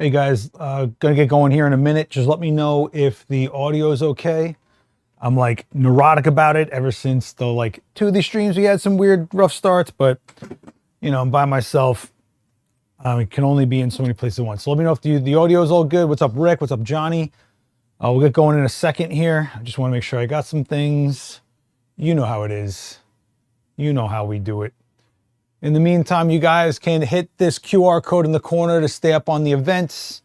Hey guys, gonna get going here in a minute. Just let me know if the audio is okay. I'm like neurotic about it ever since the two of these streams we had some weird rough starts, but you know, I'm by myself. It can only be in so many places at once. So let me know if the audio is all good. What's up, Rick? What's up, Johnny? We'll get going in a second here. I just want to make sure I got some things. You know how it is. You know how we do it. In the meantime, you guys can hit this QR code in the corner to stay up on the events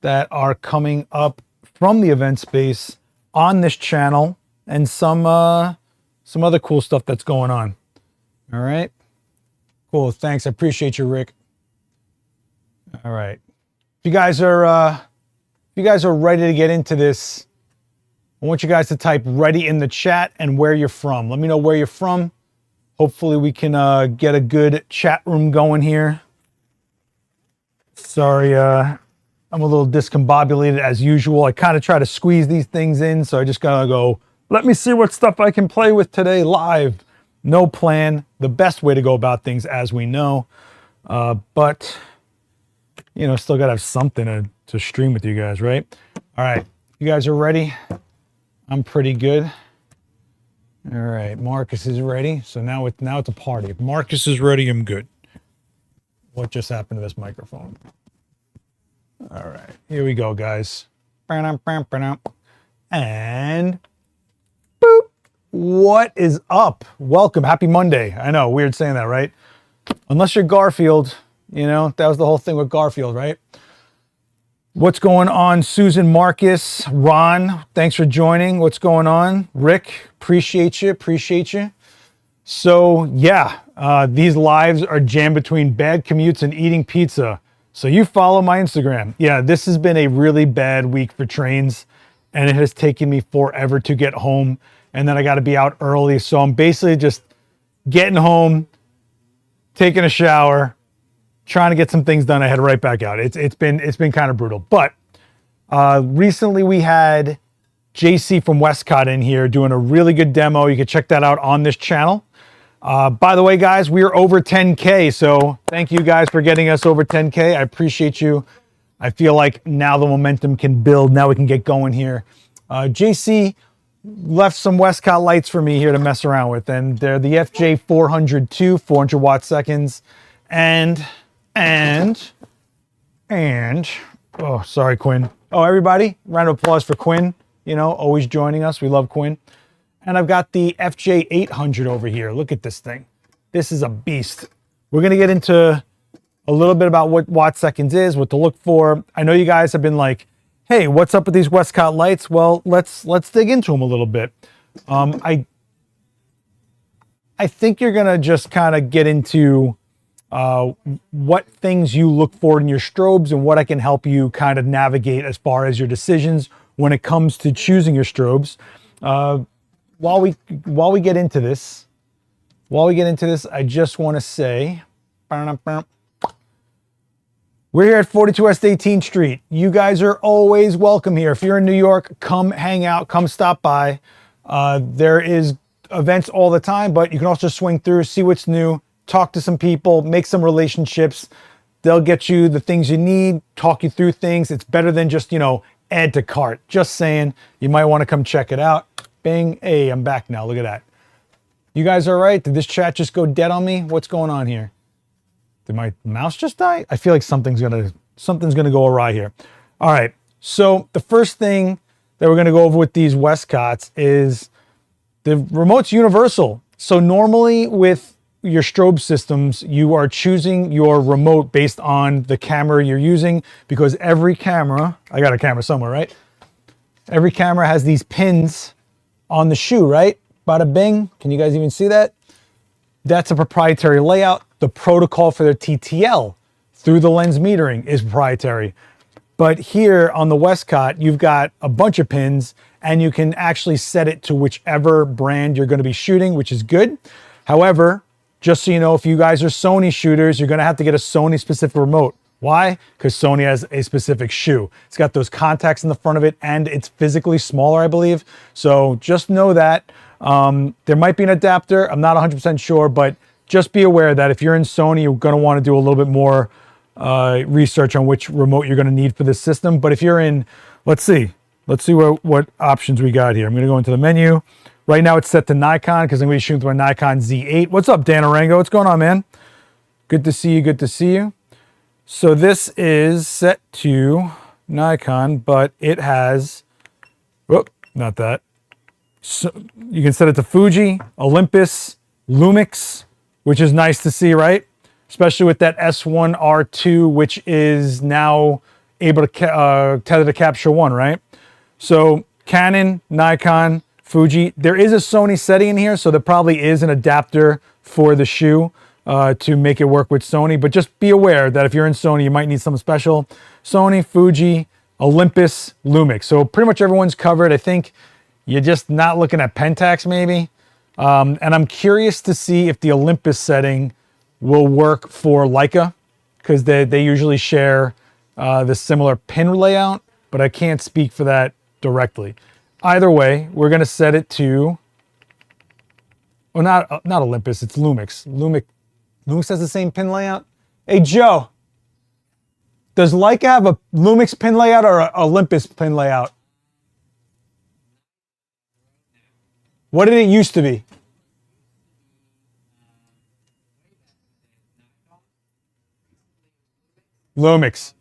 that are coming up from the event space on this channel and some other cool stuff that's going on. All right. Cool. Thanks. I appreciate you, Rick. All right. If you guys are ready to get into this, I want you guys to type ready in the chat and where you're from. Let me know where you're from. Hopefully we can get a good chat room going here. Sorry, I'm a little discombobulated as usual. I kind of try to squeeze these things in, so I just gotta go, let me see what stuff I can play with today live. No plan, the best way to go about things as we know. But, you know, still gotta have something to stream with you guys, right? All right, you guys are ready? I'm pretty good. All right, Marcus is ready. So now it's a party. If Marcus is ready, I'm good. What just happened to this microphone? All right, here we go, guys. And boop. What is up? Welcome. Happy Monday. I know, weird saying that, right? Unless you're Garfield, you know, that was the whole thing with Garfield, right? What's going on, Susan, Marcus, Ron? Thanks for joining. What's going on? Rick, appreciate you. So yeah, these lives are jammed between bad commutes and eating pizza. So you follow my Instagram. Yeah, this has been a really bad week for trains and it has taken me forever to get home. And then I got to be out early. So I'm basically just getting home, taking a shower, trying to get some things done. I head right back out. It's been kind of brutal. But recently we had JC from Westcott in here doing a really good demo. You can check that out on this channel. By the way, guys, we are over 10K. So thank you guys for getting us over 10K. I appreciate you. I feel like now the momentum can build. Now we can get going here. JC left some Westcott lights for me here to mess around with. And they're the FJ400ii, 400 watt seconds. And oh, sorry, Quinn. Oh, everybody, round of applause for Quinn. You know, always joining us. We love Quinn. And I've got the FJ800 over here. Look at this thing. This is a beast. We're going to get into a little bit about what watt seconds is, what to look for. I know you guys have been like, hey, what's up with these Westcott lights? Well, let's dig into them a little bit. I think you're going to just kind of get into what things you look for in your strobes and what I can help you kind of navigate as far as your decisions when it comes to choosing your strobes. While we get into this, I just want to say, we're here at 42 West 18th Street. You guys are always welcome here. If you're in New York, come hang out, come stop by. There is events all the time, but you can also swing through, see what's new, talk to some people, make some relationships. They'll get you the things you need, talk you through things. It's better than just, you know, add to cart. Just saying, you might want to come check it out. Bing. Hey, I'm back now. Look at that. You guys all right? Did this chat just go dead on me? What's going on here? Did my mouse just die? I feel like something's gonna go awry here. All right. So the first thing that we're gonna go over with these Westcotts is the remote's universal. So normally with your strobe systems, you are choosing your remote based on the camera you're using, because every camera, I got a camera somewhere, right? Every camera has these pins on the shoe, right? Bada bing. Can you guys even see that? That's a proprietary layout. The protocol for their TTL through the lens metering is proprietary. But here on the Westcott, you've got a bunch of pins and you can actually set it to whichever brand you're going to be shooting, which is good. However, just so you know, if you guys are Sony shooters, you're going to have to get a Sony specific remote. Why? Because Sony has a specific shoe. It's got those contacts in the front of it and it's physically smaller, I believe. So just know that. There might be an adapter. I'm not 100% sure, but just be aware that if you're in Sony, you're going to want to do a little bit more research on which remote you're going to need for this system. But if you're in, let's see what options we got here. I'm going to go into the menu. Right now it's set to Nikon because I'm going to be shooting through a Nikon Z8. What's up, Dan Arango? What's going on, man? Good to see you. Good to see you. So this is set to Nikon, but it has, whoop, not that. So you can set it to Fuji, Olympus, Lumix, which is nice to see, right? Especially with that S1R2, which is now able to tether to Capture One, right? So Canon, Nikon, Fuji. There is a Sony setting in here, so there probably is an adapter for the shoe to make it work with Sony. But just be aware that if you're in Sony, you might need something special. Sony, Fuji, Olympus, Lumix. So pretty much everyone's covered. I think you're just not looking at Pentax maybe. And I'm curious to see if the Olympus setting will work for Leica, because they usually share the similar pin layout, but I can't speak for that directly. Either way, we're going to set it to, well, not Olympus, it's Lumix. Lumix has the same pin layout. Hey, Joe, does Leica have a Lumix pin layout or an Olympus pin layout? What did it used to be? Lumix.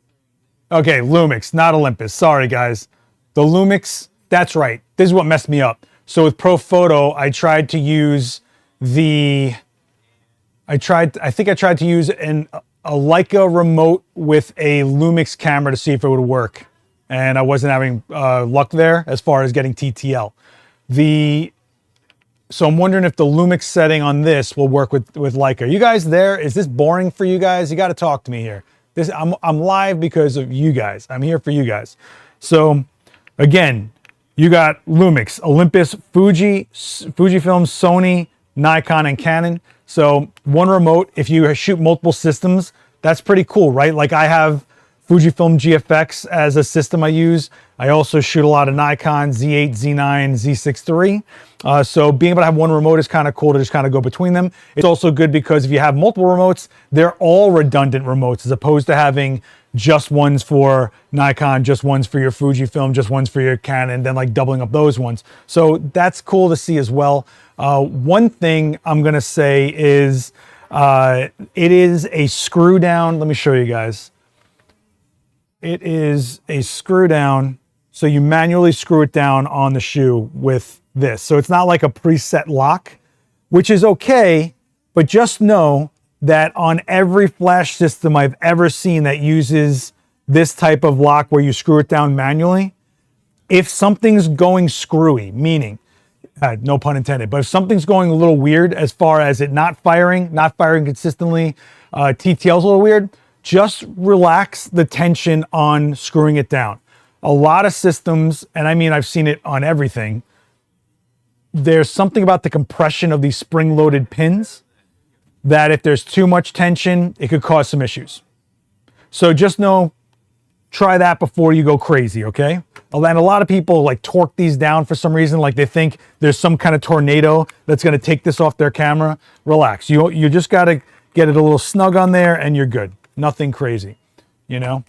Okay, Lumix, not Olympus. Sorry, guys. The Lumix, that's right. This is what messed me up. So with Pro Photo, I tried to use I think I tried to use a Leica remote with a Lumix camera to see if it would work. And I wasn't having luck there as far as getting TTL. So I'm wondering if the Lumix setting on this will work with Leica. Are you guys there? Is this boring for you guys? You got to talk to me here. I'm live because of you guys. I'm here for you guys. So again, you got Lumix, Olympus, Fuji, Fujifilm, Sony, Nikon, and Canon. So one remote, if you shoot multiple systems, that's pretty cool, right? Like I have Fujifilm GFX as a system I use. I also shoot a lot of Nikon, Z8, Z9, Z6 III. So being able to have one remote is kind of cool to just kind of go between them. It's also good because if you have multiple remotes, they're all redundant remotes as opposed to having just ones for Nikon, just ones for your Fujifilm, just ones for your Canon, then like doubling up those ones. So that's cool to see as well. One thing I'm going to say is it is a screw down. Let me show you guys. It is a screw down. So you manually screw it down on the shoe with this. So it's not like a preset lock, which is okay, but just know that on every flash system I've ever seen that uses this type of lock where you screw it down manually, if something's going screwy, meaning, no pun intended, but if something's going a little weird as far as it not firing consistently, TTL's a little weird, just relax the tension on screwing it down. A lot of systems, and I mean I've seen it on everything, there's something about the compression of these spring-loaded pins that if there's too much tension, it could cause some issues. So just know, try that before you go crazy, okay? And a lot of people like torque these down for some reason, like they think there's some kind of tornado that's gonna take this off their camera. Relax, you just gotta get it a little snug on there and you're good. Nothing crazy, you know?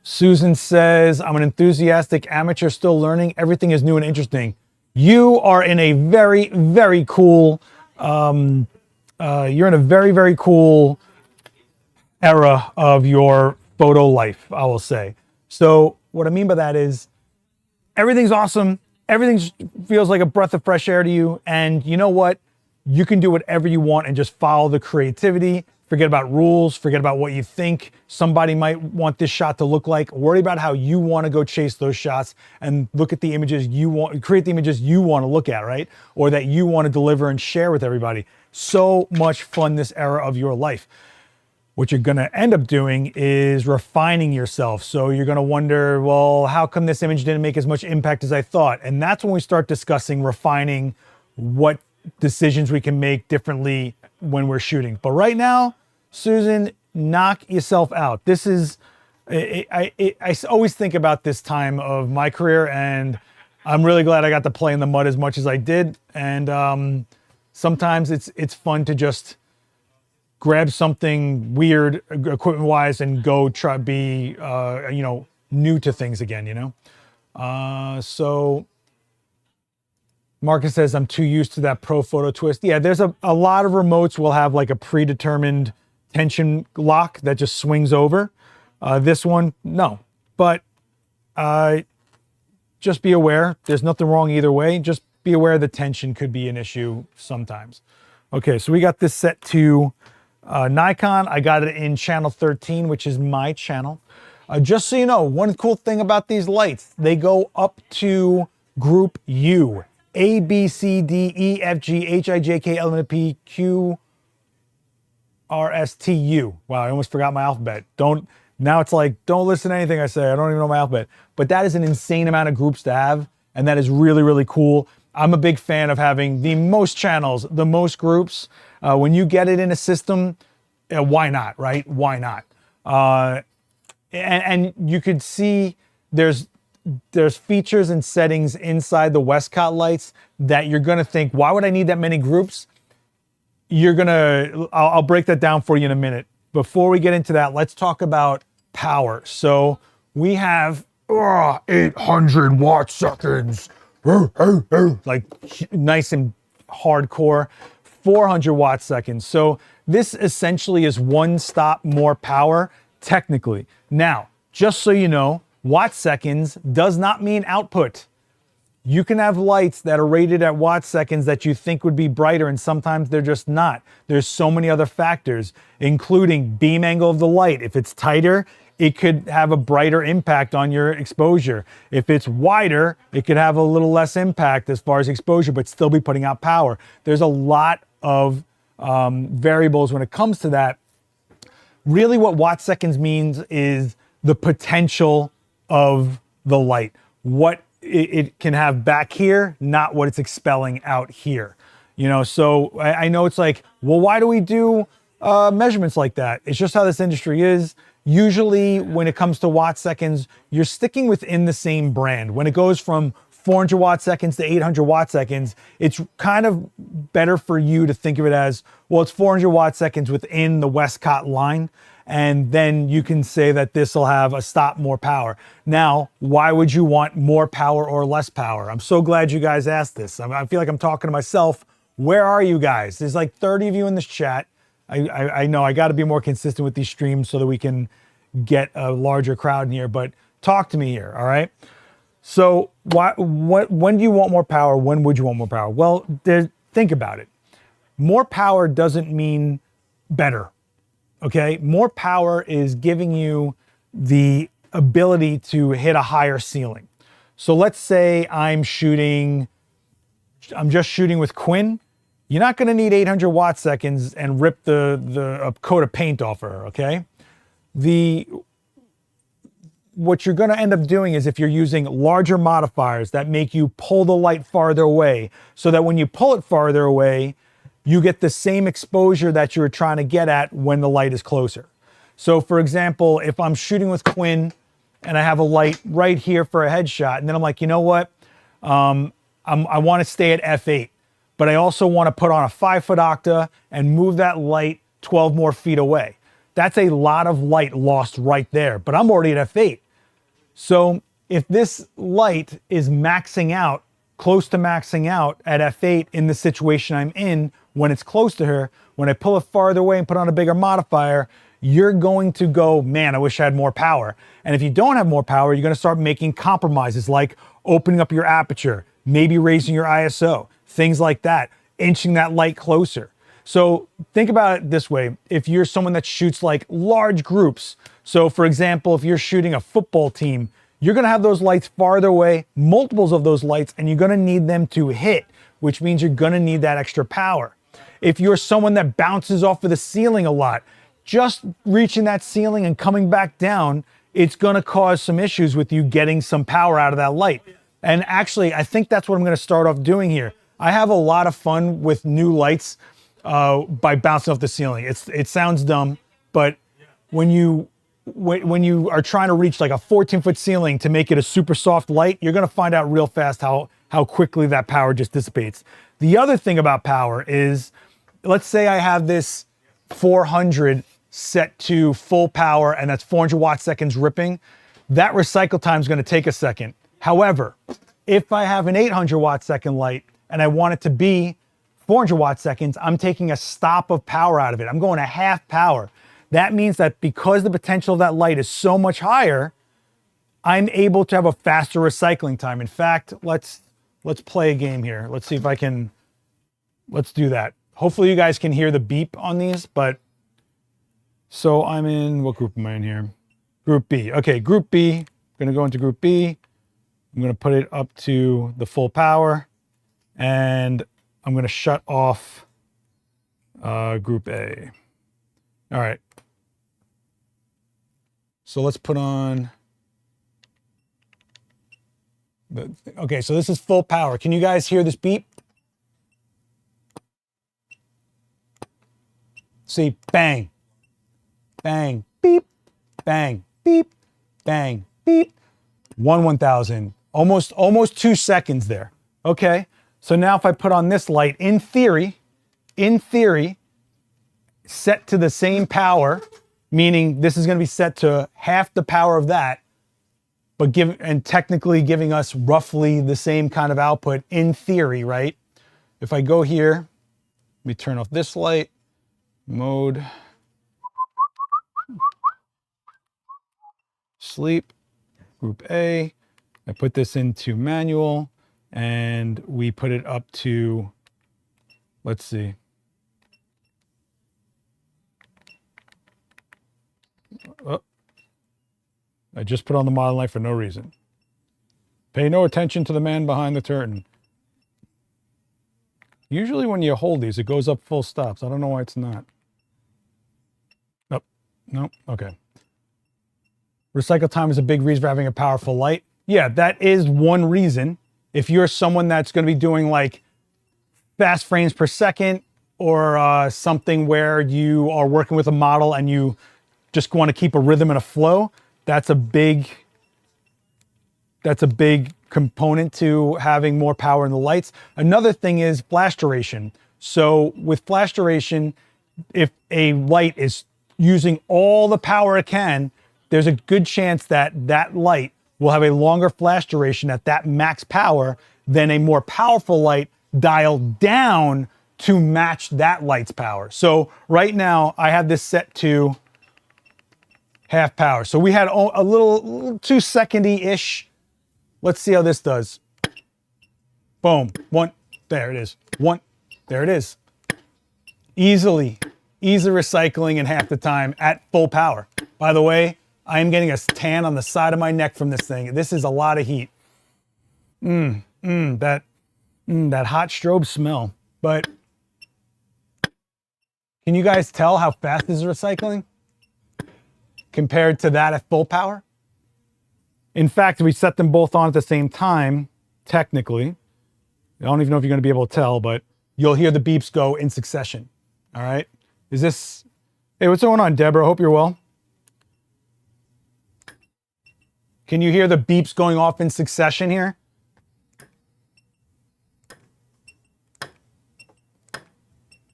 Susan says, I'm an enthusiastic amateur still learning. Everything is new and interesting. You are in a very, very cool, you're in a very, very cool era of your photo life, I will say. So what I mean by that is everything's awesome. Everything feels like a breath of fresh air to you. And you know what? You can do whatever you want and just follow the creativity. Forget about rules, forget about what you think somebody might want this shot to look like. Worry about how you want to go chase those shots and look at the images you want, create the images you want to look at, right? Or that you want to deliver and share with everybody. So much fun this era of your life. What you're going to end up doing is refining yourself. So you're going to wonder, well, how come this image didn't make as much impact as I thought? And that's when we start discussing refining what decisions we can make differently when we're shooting. But right now, Susan, knock yourself out. This is, I always think about this time of my career, and I'm really glad I got to play in the mud as much as I did. And sometimes it's fun to just grab something weird equipment wise and go try be, you know, new to things again, you know? So Marcus says, I'm too used to that pro photo twist. Yeah, there's a lot of remotes will have like a predetermined tension lock that just swings over. This one, no. But just be aware, there's nothing wrong either way. Just be aware the tension could be an issue sometimes. Okay, so we got this set to Nikon. I got it in channel 13, which is my channel. Just so you know, one cool thing about these lights, they go up to group U. A, B, C, D, E, F, G, H, I, J, K, L, M, N, P, Q, R, S, T, U. Wow, I almost forgot my alphabet. Now it's like, don't listen to anything I say. I don't even know my alphabet. But that is an insane amount of groups to have, and that is really, really cool. I'm a big fan of having the most channels, the most groups. When you get it in a system, why not, right? Why not? And you could see there's features and settings inside the Westcott lights that you're gonna think, why would I need that many groups? I'll break that down for you in a minute. Before we get into that, let's talk about power. So we have 800 watt seconds, like nice and hardcore, 400 watt seconds. So this essentially is one stop more power technically. Now, just so you know, watt seconds does not mean output. You can have lights that are rated at watt seconds that you think would be brighter, and sometimes they're just not. There's so many other factors, including beam angle of the light. If it's tighter, it could have a brighter impact on your exposure. If it's wider, it could have a little less impact as far as exposure, but still be putting out power. There's a lot of variables when it comes to that. Really what watt seconds means is the potential of the light. What it can have back here, not what it's expelling out here. You know, so I know it's like, well, why do we do measurements like that? It's just how this industry is. Usually when it comes to watt seconds, you're sticking within the same brand. When it goes from 400 watt seconds to 800 watt seconds, it's kind of better for you to think of it as, well, it's 400 watt seconds within the Westcott line. And then you can say that this will have a stop more power. Now, why would you want more power or less power? I'm so glad you guys asked this. I feel like I'm talking to myself. Where are you guys? There's like 30 of you in this chat. I know I got to be more consistent with these streams so that we can get a larger crowd in here, but talk to me here, all right? So when do you want more power? When would you want more power? Well, think about it. More power doesn't mean better. Okay, more power is giving you the ability to hit a higher ceiling. So let's say I'm just shooting with Quinn. You're not gonna need 800 watt seconds and rip a coat of paint off her, okay? What you're gonna end up doing is if you're using larger modifiers that make you pull the light farther away, so that when you pull it farther away, you get the same exposure that you're trying to get at when the light is closer. So for example, if I'm shooting with Quinn and I have a light right here for a headshot, and then I'm like, you know what? I want to stay at f8, but I also want to put on a 5-foot octa and move that light 12 more feet away. That's a lot of light lost right there, but I'm already at f8. So if this light is maxing out, close to maxing out at f8 in the situation I'm in, when it's close to her, when I pull it farther away and put on a bigger modifier, you're going to go, man, I wish I had more power. And if you don't have more power, you're gonna start making compromises like opening up your aperture, maybe raising your ISO, things like that, inching that light closer. So think about it this way. If you're someone that shoots like large groups, so for example, if you're shooting a football team, you're gonna have those lights farther away, multiples of those lights, and you're gonna need them to hit, which means you're gonna need that extra power. If you're someone that bounces off of the ceiling a lot, just reaching that ceiling and coming back down, it's gonna cause some issues with you getting some power out of that light. And actually, I think that's what I'm gonna start off doing here. I have a lot of fun with new lights by bouncing off the ceiling. It sounds dumb, but when you are trying to reach like a 14-foot ceiling to make it a super soft light, you're gonna find out real fast how quickly that power just dissipates. The other thing about power is, let's say I have this FJ400 set to full power, and that's 400 watt seconds ripping, that recycle time is going to take a second. However, if I have an 800 watt second light and I want it to be 400 watt seconds, I'm taking a stop of power out of it. I'm going to half power. That means that because the potential of that light is so much higher, I'm able to have a faster recycling time. In fact, let's play a game here. Let's see if I can, let's do that. Hopefully you guys can hear the beep on these, but so I'm in, what group am I in here? Group B. Okay, Group B. I'm gonna go into Group B. I'm gonna put it up to the full power, and I'm gonna shut off Group A. All right. So let's put on okay, so this is full power. Can you guys hear this beep? See, bang, bang, beep, bang, beep, bang, beep. 1/1000, almost 2 seconds there. Okay, so now if I put on this light, in theory, set to the same power, meaning this is going to be set to half the power of that, but technically giving us roughly the same kind of output in theory, right? If I go here, let me turn off this light, mode, sleep, Group A. I put this into manual and we put it up to, let's see. Oh, I just put on the model light for no reason. Pay no attention to the man behind the curtain. Usually when you hold these, it goes up full stops. I don't know why it's not. Nope. Nope. Okay. Recycle time is a big reason for having a powerful light. Yeah, that is one reason. If you're someone that's going to be doing like fast frames per second or something where you are working with a model and you just want to keep a rhythm and a flow, that's a big component to having more power in the lights. Another thing is flash duration. So with flash duration, if a light is using all the power it can, there's a good chance that that light will have a longer flash duration at that max power than a more powerful light dialed down to match that light's power. So right now I have this set to half power. So we had a little 2 secondy-ish. Let's see how this does. Boom, one, there it is. One, there it is. Easy recycling in half the time at full power. By the way, I am getting a tan on the side of my neck from this thing. This is a lot of heat. That hot strobe smell. But can you guys tell how fast this is recycling compared to that at full power? In fact, we set them both on at the same time, technically. I don't even know if you're going to be able to tell, but you'll hear the beeps go in succession. All right? Is this... Hey, what's going on, Deborah? Hope you're well. Can you hear the beeps going off in succession here?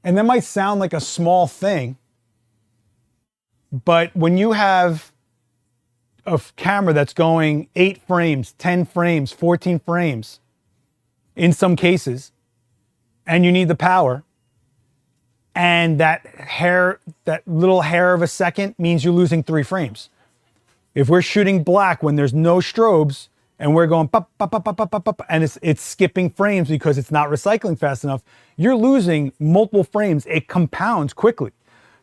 And that might sound like a small thing, but when you have a camera that's going 8 frames, 10 frames, 14 frames, in some cases, and you need the power, and that little hair of a second means you're losing 3 frames. If we're shooting black when there's no strobes and we're going pop, pop, pop, pop, pop, pop, pop, and it's skipping frames because it's not recycling fast enough, you're losing multiple frames. It compounds quickly.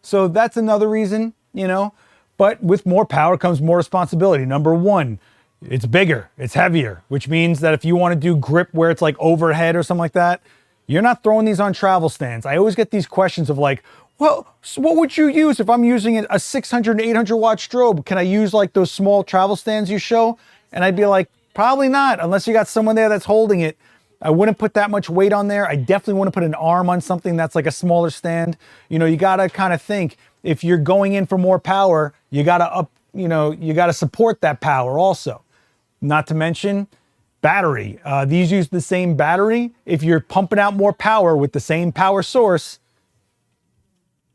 So that's another reason, you know, but with more power comes more responsibility. Number one, it's bigger, it's heavier, which means that if you want to do grip where it's like overhead or something like that, you're not throwing these on travel stands. I always get these questions of like, well, so what would you use if I'm using a 600 and 800 watt strobe? Can I use like those small travel stands you show? And I'd be like, probably not, unless you got someone there that's holding it. I wouldn't put that much weight on there. I definitely want to put an arm on something that's like a smaller stand. You know, you got to kind of think, if you're going in for more power, you got to you got to support that power also. Not to mention battery. These use the same battery. If you're pumping out more power with the same power source,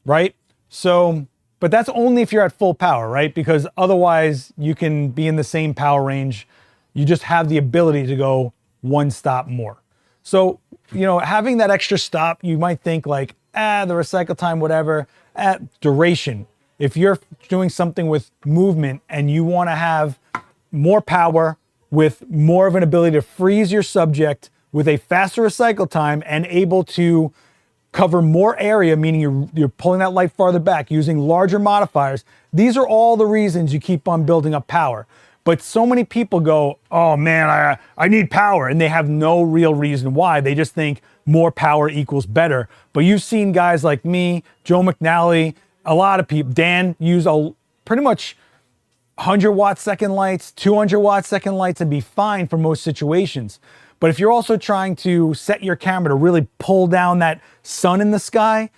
right? So, but that's only if you're at full power, right? Because otherwise you can be in the same power range. You just have the ability to go one stop more. So, you know, having that extra stop, you might think like, the recycle time, whatever, duration. If you're doing something with movement and you want to have more power with more of an ability to freeze your subject with a faster recycle time and able to cover more area, meaning you're pulling that light farther back, using larger modifiers. These are all the reasons you keep on building up power. But so many people go, oh man, I need power, and they have no real reason why. They just think more power equals better. But you've seen guys like me, Joe McNally, a lot of people, Dan, use pretty much 100 watt second lights, 200 watt second lights, and be fine for most situations. But if you're also trying to set your camera to really pull down that sun in the sky,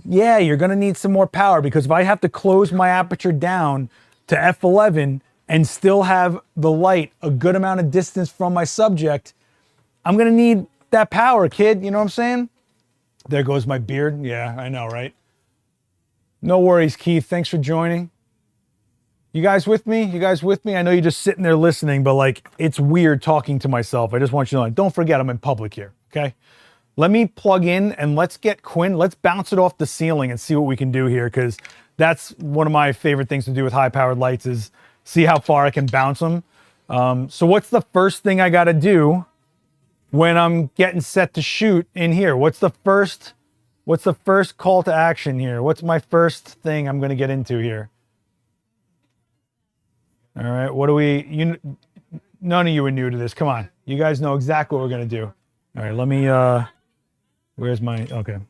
yeah, you're gonna need some more power, because if I have to close my aperture down to f11 and still have the light a good amount of distance from my subject, I'm gonna need that power, kid, you know what I'm saying? There goes my beard. Yeah, I know, right? No worries, Keith, thanks for joining. You guys with me? You guys with me? I know you're just sitting there listening, but like, it's weird talking to myself. I just want you to know, don't forget I'm in public here, okay? Let me plug in and let's get Quinn, let's bounce it off the ceiling and see what we can do here, because that's one of my favorite things to do with high-powered lights is see how far I can bounce them. So what's the first thing I gotta do when I'm getting set to shoot in here? What's the first call to action here? What's my first thing I'm gonna get into here? All right, what do we, none of you are new to this. Come on, you guys know exactly what we're gonna do. All right, let me, where's my, okay. Let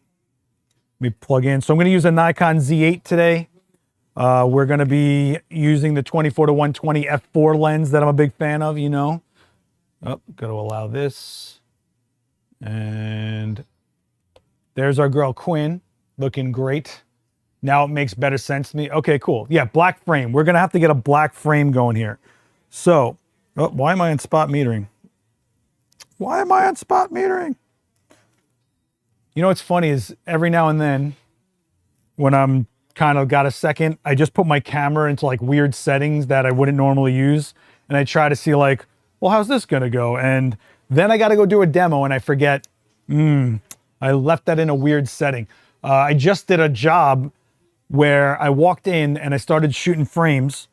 me plug in. So I'm gonna use a Nikon Z8 today. We're gonna be using the 24-120 f4 lens that I'm a big fan of, you know. Oh, gotta allow this. And there's our girl Quinn, looking great. Now it makes better sense to me. Okay, cool. Yeah, black frame. We're gonna have to get a black frame going here. So, oh, why am I on spot metering? Why am I on spot metering? You know what's funny is every now and then when I'm kind of got a second, I just put my camera into like weird settings that I wouldn't normally use. And I try to see like, well, how's this gonna go? And then I gotta go do a demo and I forget, I left that in a weird setting. I just did a job where I walked in and I started shooting frames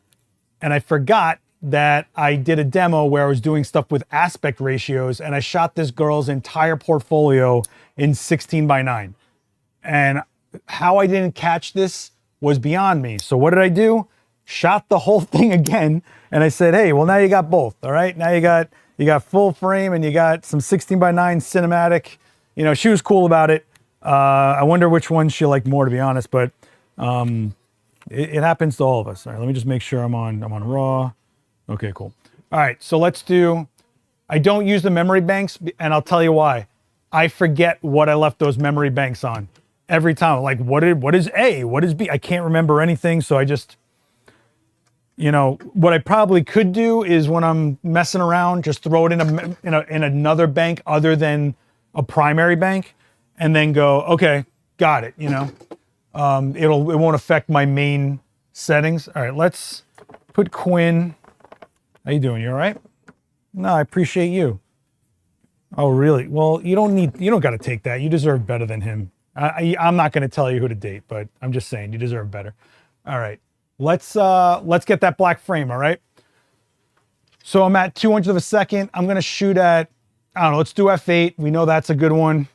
and I forgot that I did a demo where I was doing stuff with aspect ratios, and I shot this girl's entire portfolio in 16:9. And how I didn't catch this was beyond me. So what did I do? Shot the whole thing again, and I said, hey, well, now you got both, all right? Now you got full frame and you got some 16:9 cinematic. You know, she was cool about it. I wonder which one she liked more, to be honest, but it happens to all of us. All right, let me just make sure I'm on RAW. Okay, cool. All right, so let's do, I don't use the memory banks, and I'll tell you why. I forget what I left those memory banks on every time. Like, what is A? What is B? I can't remember anything, so I just, you know, what I probably could do is when I'm messing around, just throw it in another bank other than a primary bank, and then go, okay, got it, you know. It won't affect my main settings. All right, let's put Quinn. How you doing? You all right? No, I appreciate you. Oh, really? Well, you don't got to take that. You deserve better than him. I'm not going to tell you who to date, but I'm just saying you deserve better. All right, let's get that black frame. All right. So I'm at 200th of a second. I'm going to shoot at, I don't know, let's do f8. We know that's a good one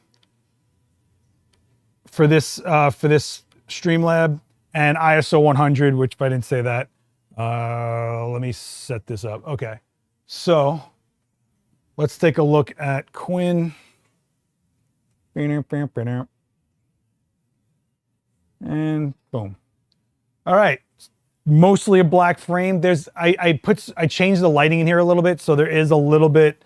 for this Streamlab, and ISO 100, which if I didn't say that, let me set this up. Okay, so let's take a look at Quinn. And boom. All right, mostly a black frame. I changed the lighting in here a little bit, so there is a little bit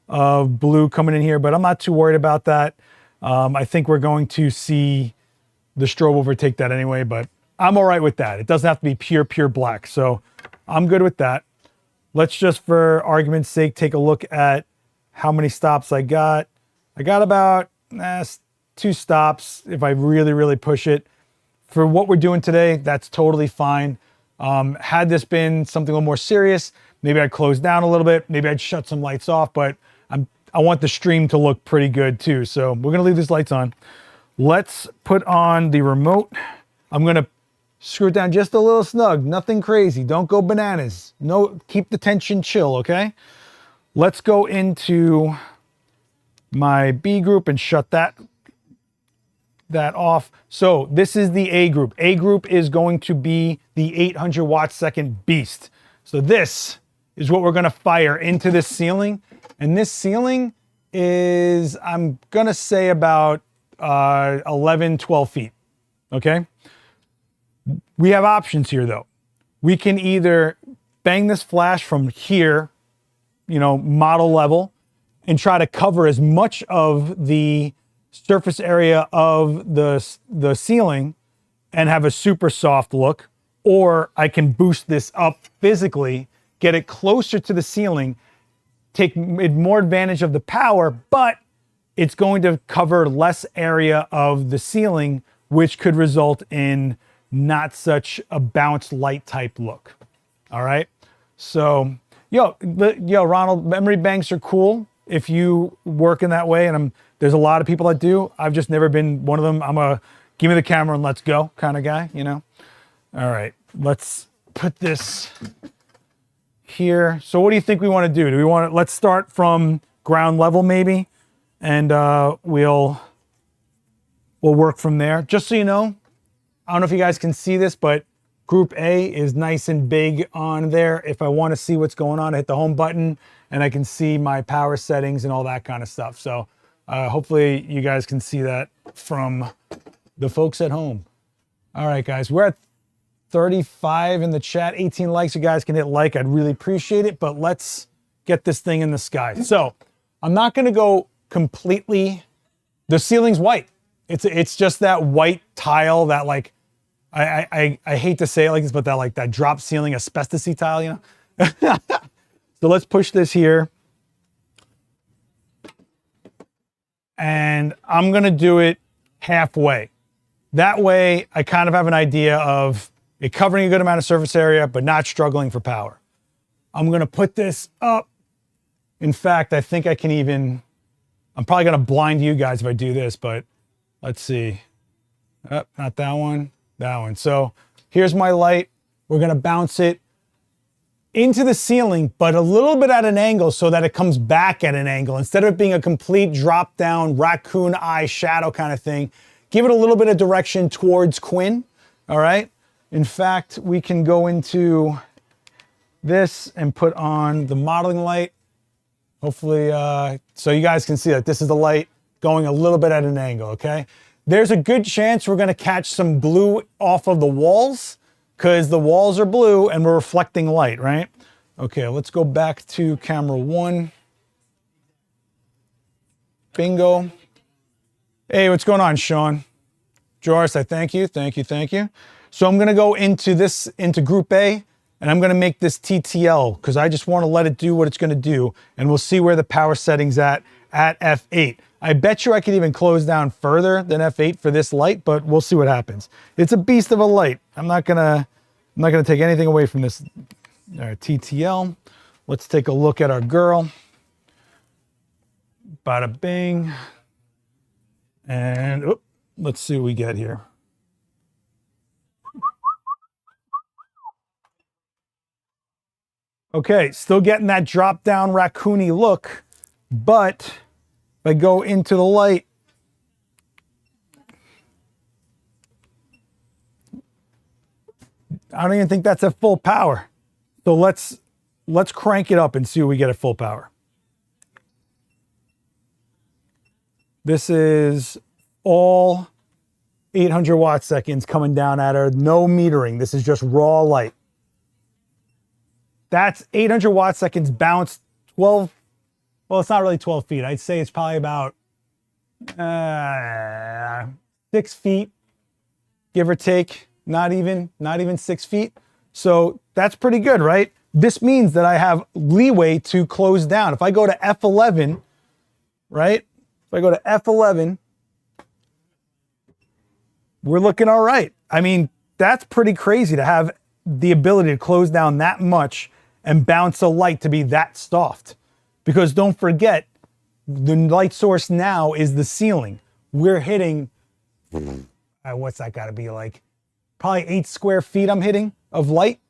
of blue coming in here, but I'm not too worried about that. I think we're going to see the strobe overtake that anyway, but I'm all right with that. It doesn't have to be pure black, so I'm good with that. Let's just, for argument's sake, take a look at how many stops I got. I got about 2 stops if I really push it. for what we're doing today, that's totally fine. Had this been something a little more serious, maybe I'd close down a little bit, maybe I'd shut some lights off, but I want the stream to look pretty good too. So we're gonna leave these lights on. Let's put on the remote. I'm gonna screw it down just a little snug, nothing crazy. Don't go bananas. No, keep the tension chill, okay? Let's go into my B group and shut that off. So this is the A group. A group is going to be the 800 watt second beast. So this is what we're gonna fire into this ceiling. And this ceiling is, I'm gonna say about 11, 12 feet, okay? We have options here though. We can either bang this flash from here, you know, model level, and try to cover as much of the surface area of the ceiling and have a super soft look, or I can boost this up physically, get it closer to the ceiling, take more advantage of the power, but it's going to cover less area of the ceiling, which could result in not such a bounce light type look. All right. So, yo, Ronald, memory banks are cool if you work in that way. And there's a lot of people that do. I've just never been one of them. I'm a give me the camera and let's go kind of guy, you know? All right, let's put this here. So what do you think we want to do? Let's start from ground level maybe, and we'll work from there. Just so you know, I don't know if you guys can see this, but Group A is nice and big on there. If I want to see what's going on, I hit the home button and I can see my power settings and all that kind of stuff. So hopefully you guys can see that from the folks at home. All right, guys, we're at 35 in the chat, 18 likes. You guys can hit like, I'd really appreciate it, but let's get this thing in the sky. So I'm not gonna go completely, the ceiling's white. It's just that white tile that like, I hate to say it like this, but that drop ceiling asbestos-y tile, you know? So let's push this here. And I'm gonna do it halfway. That way I kind of have an idea of it covering a good amount of surface area, but not struggling for power. I'm gonna put this up. In fact, I think I can even, I'm probably gonna blind you guys if I do this, but let's see. Oh, not that one, that one. So here's my light. We're gonna bounce it into the ceiling, but a little bit at an angle so that it comes back at an angle. Instead of it being a complete drop down raccoon eye shadow kind of thing, give it a little bit of direction towards Quinn, all right? In fact, we can go into this and put on the modeling light. Hopefully, so you guys can see that this is the light going a little bit at an angle, okay? There's a good chance we're gonna catch some blue off of the walls because the walls are blue and we're reflecting light, right? Okay, let's go back to camera one. Bingo. Hey, what's going on, Sean? Joris, I thank you, thank you, thank you. So I'm gonna go into Group A, and I'm gonna make this TTL because I just wanna let it do what it's gonna do, and we'll see where the power setting's at F8. I bet you I could even close down further than F8 for this light, but we'll see what happens. It's a beast of a light. I'm not gonna take anything away from this. All right, TTL. Let's take a look at our girl. Bada bing. And let's see what we get here. Okay, still getting that drop down raccoony look, but if I go into the light, I don't even think that's at full power. So let's crank it up and see what we get at full power. This is all 800 watt seconds coming down at her, no metering. This is just raw light. That's 800 watt seconds bounced 12, well, it's not really 12 feet. I'd say it's probably about 6 feet, give or take, not even 6 feet. So that's pretty good, right? This means that I have leeway to close down. If I go to F11, right? If I go to F11, we're looking all right. I mean, that's pretty crazy to have the ability to close down that much and bounce a light to be that soft. Because don't forget, the light source now is the ceiling. We're hitting, what's that gotta be like? Probably 8 square feet I'm hitting of light.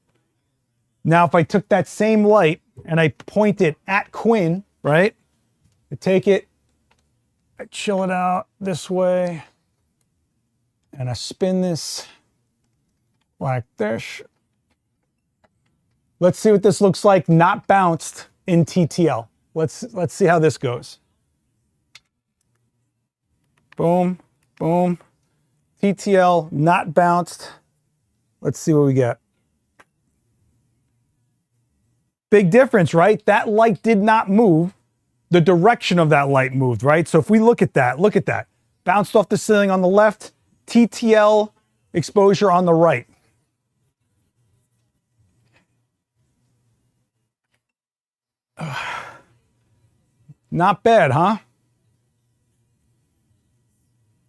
Now, if I took that same light and I point it at Quinn, right? I take it, I chill it out this way, and I spin this like this. Let's see what this looks like, not bounced in TTL. Let's see how this goes. Boom, boom. TTL, not bounced. Let's see what we get. Big difference, right? That light did not move. The direction of that light moved, right? So if we look at that. Bounced off the ceiling on the left, TTL exposure on the right. Not bad, huh?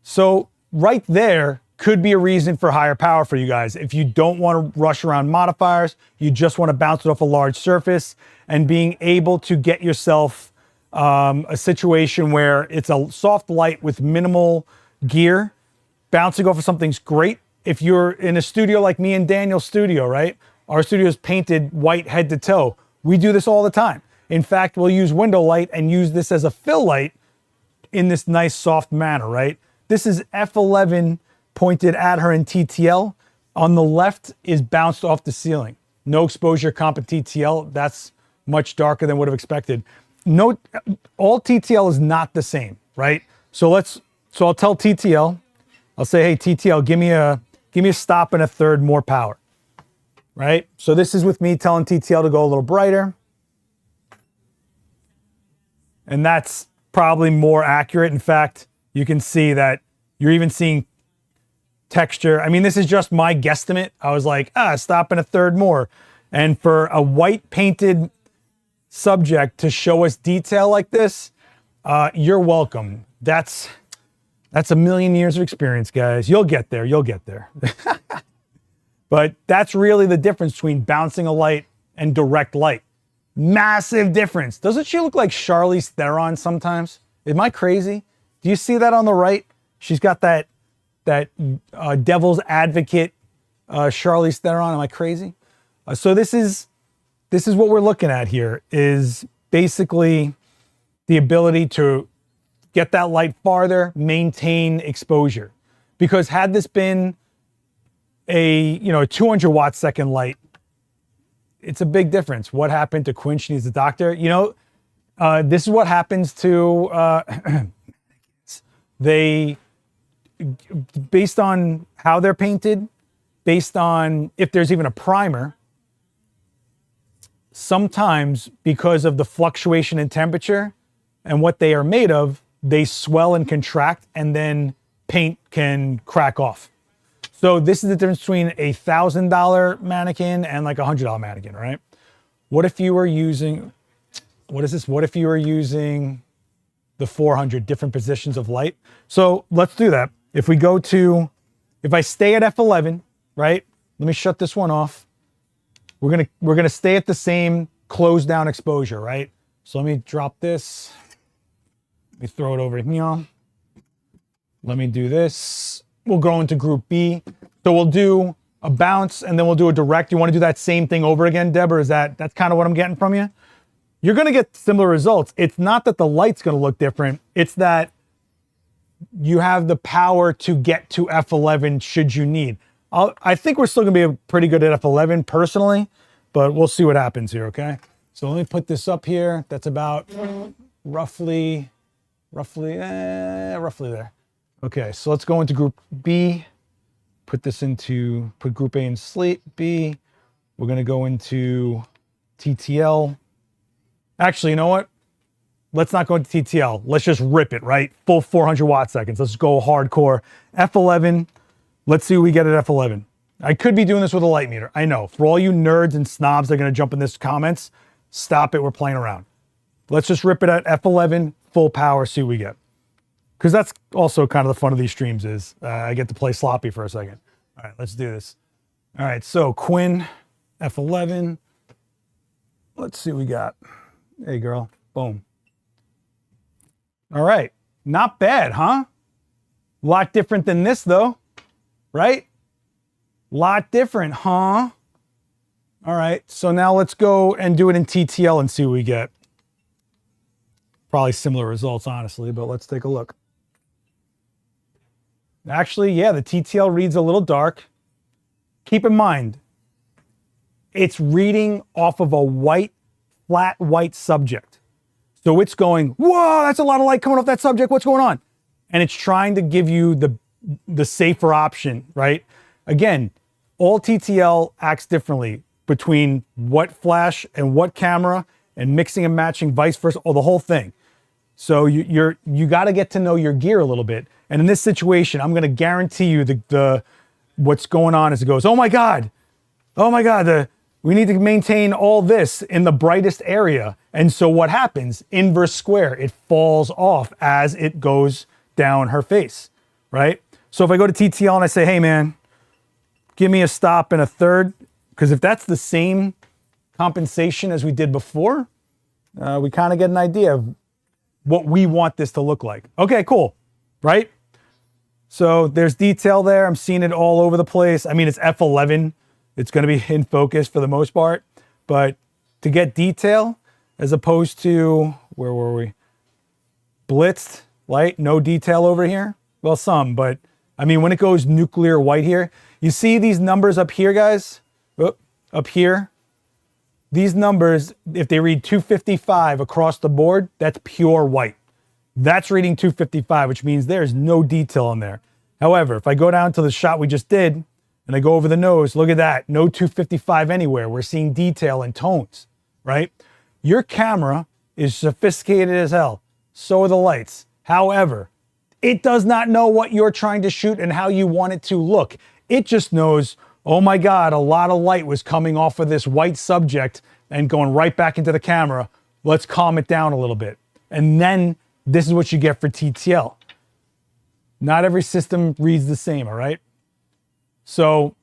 So right there could be a reason for higher power for you guys. If you don't want to rush around modifiers, you just want to bounce it off a large surface, and being able to get yourself a situation where it's a soft light with minimal gear, bouncing off of something's great. If you're in a studio like me and Daniel's studio, right? Our studio is painted white head to toe. We do this all the time. In fact, we'll use window light and use this as a fill light in this nice soft manner, right? This is F11 pointed at her in TTL. On the left is bounced off the ceiling. No exposure comp in TTL. That's much darker than would have expected. Note, all TTL is not the same, right? So I'll tell TTL, I'll say, hey, TTL, give me a stop and a third more power, right? So this is with me telling TTL to go a little brighter. And that's probably more accurate. In fact, you can see that you're even seeing texture. I mean, this is just my guesstimate. I was like, stop and a third more. And for a white painted subject to show us detail like this, you're welcome. That's a million years of experience, guys. You'll get there. You'll get there. But that's really the difference between bouncing a light and direct light. Massive difference. Doesn't she look like Charlize Theron sometimes? Am I crazy? Do you see that on the right? She's got that devil's advocate Charlize Theron. Am I crazy? So this is what we're looking at here, is basically the ability to get that light farther, maintain exposure. Because had this been a 200 watt second light, it's a big difference. What happened to Quinn? She needs a doctor. This is what happens to they, based on how they're painted, based on if there's even a primer, sometimes because of the fluctuation in temperature and what they are made of, they swell and contract, and then paint can crack off. So this is the difference between a $1,000 mannequin and like a $100 mannequin, right? What if you were using, what is this? What if you were using the 400 different positions of light? So let's do that. If I stay at F11, right? Let me shut this one off. We're gonna stay at the same closed down exposure, right? So let me drop this. Let me throw it over here. Let me do this. We'll go into group B. So we'll do a bounce and then we'll do a direct. You want to do that same thing over again, Deb, or that's kind of what I'm getting from you? You're going to get similar results. It's not that the light's going to look different. It's that you have the power to get to F11 should you need. I think we're still going to be pretty good at F11 personally, but we'll see what happens here, okay? So let me put this up here. That's about roughly there. Okay, so let's go into group B. Put group A in slate B. We're gonna go into TTL. Actually, you know what? Let's not go into TTL. Let's just rip it, right? Full 400 watt seconds. Let's go hardcore. F11. Let's see what we get at F11. I could be doing this with a light meter. I know. For all you nerds and snobs that are gonna jump in this comments, stop it, we're playing around. Let's just rip it at F11, full power, see what we get. Because that's also kind of the fun of these streams is I get to play sloppy for a second. All right, let's do this. All right, so Quinn, F11. Let's see what we got. Hey, girl. Boom. All right, not bad, huh? A lot different than this, though, right? Lot different, huh? All right, so now let's go and do it in TTL and see what we get. Probably similar results, honestly, but let's take a look. Actually, yeah, the TTL reads a little dark. Keep in mind, it's reading off of a white, flat white subject. So it's going, whoa, that's a lot of light coming off that subject. What's going on? And it's trying to give you the safer option, right? Again, all TTL acts differently between what flash and what camera and mixing and matching vice versa, or the whole thing. So you got to get to know your gear a little bit. And in this situation, I'm going to guarantee you what's going on is it goes, oh my God, we need to maintain all this in the brightest area. And so what happens? Inverse square, it falls off as it goes down her face, right? So if I go to TTL and I say, hey man, give me a stop and a third, because if that's the same compensation as we did before, we kind of get an idea of what we want this to look like. Okay, cool, right? So there's detail there. I'm seeing it all over the place. I mean, it's F11. It's going to be in focus for the most part, but to get detail as opposed to, where were we? Blitzed, light, no detail over here. Well, some, but I mean, when it goes nuclear white here, you see these numbers up here, guys? Up here, these numbers, if they read 255 across the board, that's pure white. That's reading 255, which means there's no detail in there. However, if I go down to the shot we just did, and I go over the nose, look at that, no 255 anywhere. We're seeing detail and tones, right? Your camera is sophisticated as hell. So are the lights. However, it does not know what you're trying to shoot and how you want it to look. It just knows, oh my God, a lot of light was coming off of this white subject and going right back into the camera. Let's calm it down a little bit. And then this is what you get for TTL. Not every system reads the same, all right? So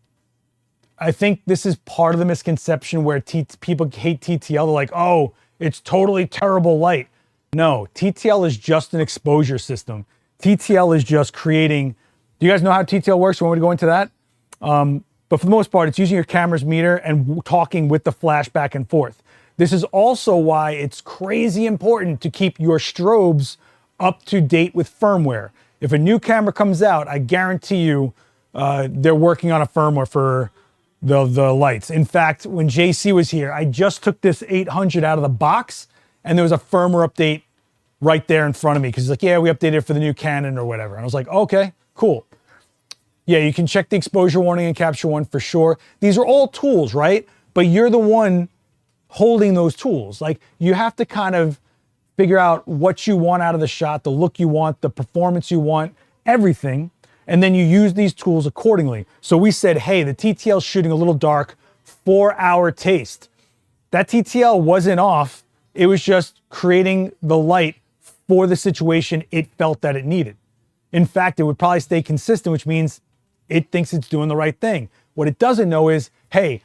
I think this is part of the misconception where people hate TTL. They're like, oh, it's totally terrible light. No, TTL is just an exposure system. TTL is just creating, do you guys know how TTL works? You want me to go into that? But for the most part, it's using your camera's meter and talking with the flash back and forth. This is also why it's crazy important to keep your strobes up to date with firmware. If a new camera comes out, I guarantee you they're working on a firmware for the lights. In fact, when JC was here, I just took this 800 out of the box and there was a firmware update right there in front of me because he's like, yeah, we updated it for the new Canon or whatever. And I was like, okay, cool. Yeah, you can check the exposure warning and capture one for sure. These are all tools, right? But you're the one holding those tools. Like, you have to kind of figure out what you want out of the shot, the look you want, the performance you want, everything. And then you use these tools accordingly. So we said, hey, the TTL's shooting a little dark for our taste. That TTL wasn't off. It was just creating the light for the situation it felt that it needed. In fact, it would probably stay consistent, which means it thinks it's doing the right thing. What it doesn't know is, hey,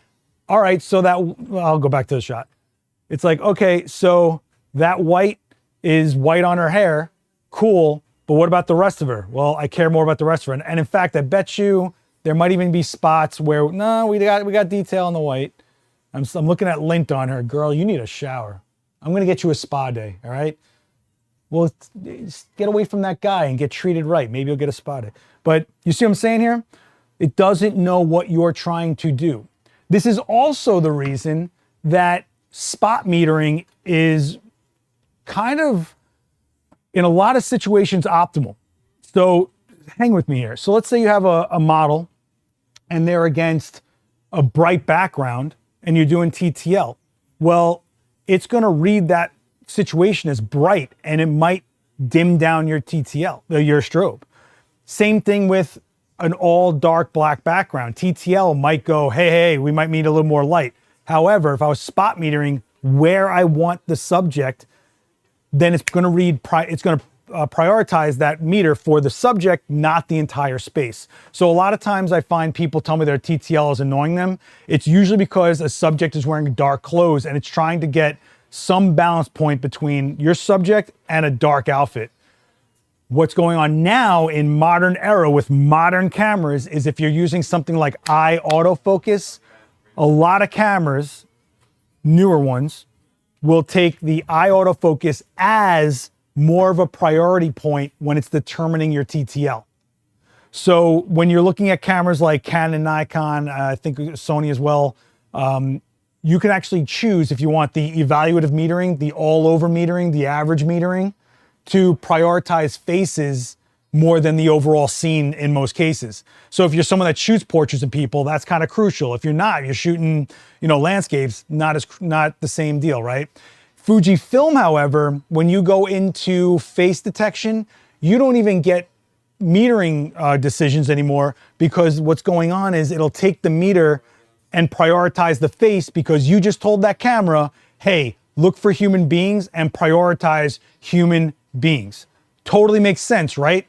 all right, so that, I'll go back to the shot. It's like, okay, so that white is white on her hair, cool, but what about the rest of her? Well, I care more about the rest of her. And in fact, I bet you there might even be spots where, no, we got detail on the white. I'm looking at lint on her. Girl, you need a shower. I'm gonna get you a spa day, all right? Well, get away from that guy and get treated right. Maybe you'll get a spa day. But you see what I'm saying here? It doesn't know what you're trying to do. This is also the reason that spot metering is kind of, in a lot of situations, optimal. So hang with me here. So let's say you have a model and they're against a bright background and you're doing TTL. Well, it's gonna read that situation as bright and it might dim down your TTL, your strobe. Same thing with an all dark black background. TTL might go, hey, we might need a little more light. However, if I was spot metering where I want the subject, then it's going to read, it's going to prioritize that meter for the subject, not the entire space. So a lot of times I find people tell me their TTL is annoying them. It's usually because a subject is wearing dark clothes and it's trying to get some balance point between your subject and a dark outfit. What's going on now in modern era with modern cameras is if you're using something like eye autofocus, a lot of cameras, newer ones, will take the eye autofocus as more of a priority point when it's determining your TTL. So when you're looking at cameras like Canon, Nikon, I think Sony as well, you can actually choose if you want the evaluative metering, the all over metering, the average metering, to prioritize faces more than the overall scene in most cases. So if you're someone that shoots portraits of people, that's kind of crucial. If you're not, you're shooting, landscapes, not the same deal, right? Fujifilm, however, when you go into face detection, you don't even get metering decisions anymore, because what's going on is it'll take the meter and prioritize the face because you just told that camera, hey, look for human beings and prioritize human beings. Totally makes sense, right?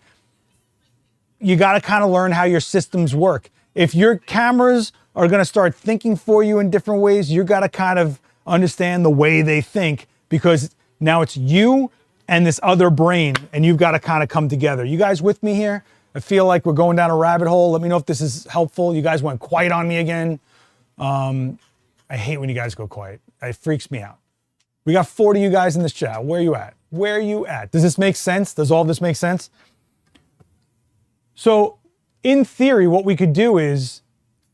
You got to kind of learn how your systems work. If your cameras are going to start thinking for you in different ways, you got to kind of understand the way they think, because now it's you and this other brain, and you've got to kind of come together. You guys with me here? I feel like we're going down a rabbit hole. Let me know if this is helpful. You guys went quiet on me again. I hate when you guys go quiet. It freaks me out. We got 40 of you guys in this chat. Where are you at? Where are you at? Does this make sense? Does all this make sense? So in theory, what we could do is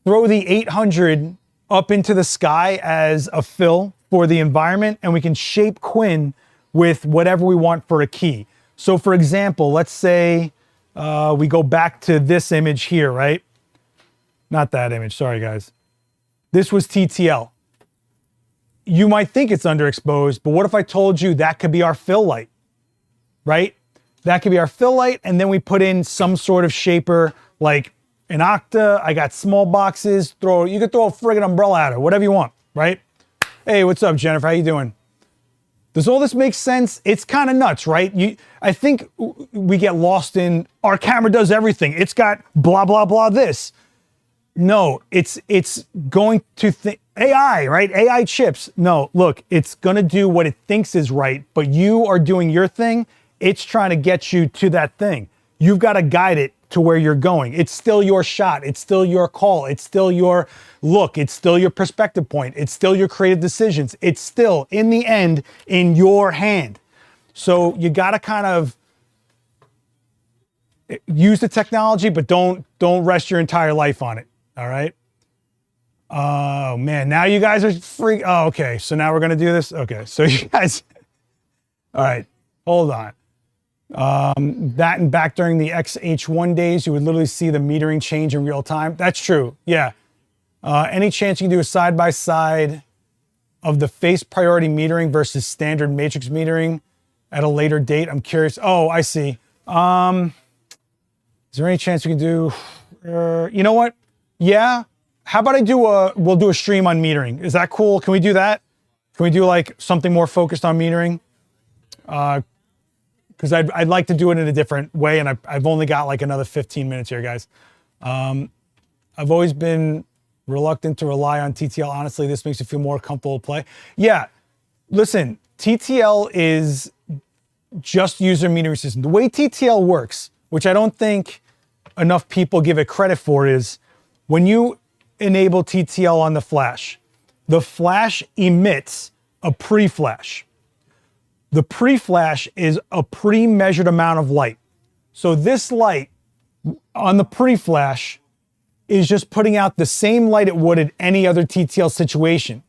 throw the 800 up into the sky as a fill for the environment, and we can shape Quinn with whatever we want for a key. So for example, let's say we go back to this image here, right? Not that image, sorry guys. This was TTL. You might think it's underexposed, but what if I told you that could be our fill light, right? That could be our fill light, and then we put in some sort of shaper like an octa. I got small boxes. You could throw a friggin' umbrella at it, whatever you want, right? Hey, what's up, Jennifer? How you doing? Does all this make sense? It's kind of nuts, right? I think we get lost in our camera does everything. It's got blah, blah, blah this. No, it's going to think AI, right? AI chips. No, look, it's going to do what it thinks is right, but you are doing your thing. It's trying to get you to that thing. You've got to guide it to where you're going. It's still your shot. It's still your call. It's still your look. It's still your perspective point. It's still your creative decisions. It's still, in the end, in your hand. So you got to kind of use the technology, but don't rest your entire life on it. All right. Oh man, now you guys are Oh, okay. So now we're going to do this. Okay. So you guys, all right, hold on. That and back during the XH1 days, you would literally see the metering change in real time. That's true. Yeah. Any chance you can do a side-by-side of the face priority metering versus standard matrix metering at a later date? I'm curious. Oh, I see. Is there any chance you can do, you know what? Yeah. How about we'll do a stream on metering. Is that cool? Can we do that? Can we do like something more focused on metering? Because I'd like to do it in a different way, and I've only got like another 15 minutes here, guys. I've always been reluctant to rely on TTL. Honestly, this makes you feel more comfortable to play. Yeah, listen, TTL is just user metering system. The way TTL works, which I don't think enough people give it credit for, is when you enable TTL on the flash emits a pre-flash. The pre-flash is a pre-measured amount of light. So this light on the pre-flash is just putting out the same light it would in any other TTL situation.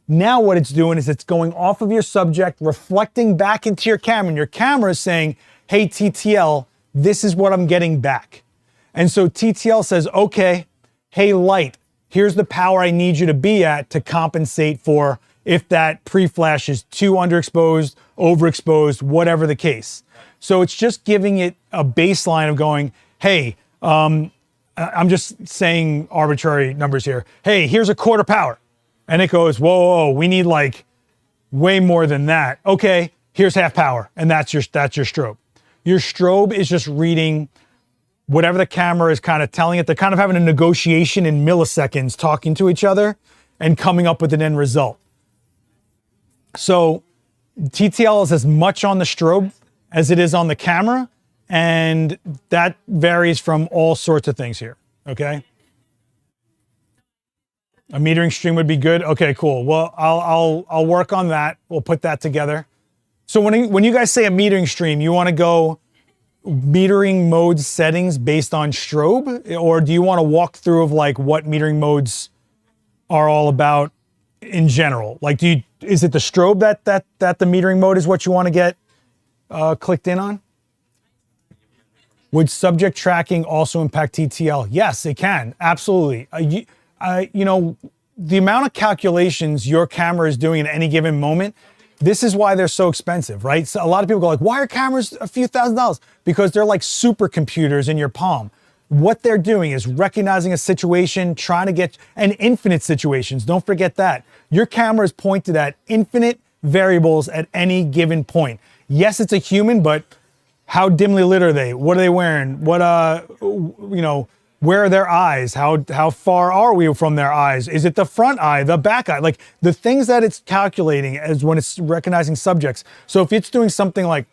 Now what it's doing is it's going off of your subject, reflecting back into your camera, and your camera is saying, hey, TTL, this is what I'm getting back. And so TTL says, okay, hey, light, here's the power I need you to be at to compensate for if that pre-flash is too underexposed, overexposed, whatever the case. So it's just giving it a baseline of going, hey, I'm just saying arbitrary numbers here. Hey, here's a quarter power. And it goes, whoa, we need like way more than that. Okay, here's half power, and that's your strobe. Your strobe is just reading whatever the camera is kind of telling it. They're kind of having a negotiation in milliseconds, talking to each other and coming up with an end result. So TTL is as much on the strobe as it is on the camera, and that varies from all sorts of things here, okay? A metering stream would be good. Okay, cool. Well, I'll work on that. We'll put that together. So when you guys say a metering stream, you want to go metering mode settings based on strobe, or do you want to walk through of like what metering modes are all about in general? Like, is it the strobe that the metering mode is what you want to get clicked in on? Would subject tracking also impact TTL? Yes, it can. Absolutely. You know, the amount of calculations your camera is doing at any given moment, this is why they're so expensive, right? So a lot of people go like, why are cameras a few $1,000s? Because they're like supercomputers in your palm. What they're doing is recognizing a situation, trying to get, and infinite situations. Don't forget that. Your camera is pointed at infinite variables at any given point. Yes, it's a human, but how dimly lit are they? What are they wearing? What, you know, where are their eyes? How far are we from their eyes? Is it the front eye, the back eye? Like the things that it's calculating as when it's recognizing subjects. So if it's doing something like,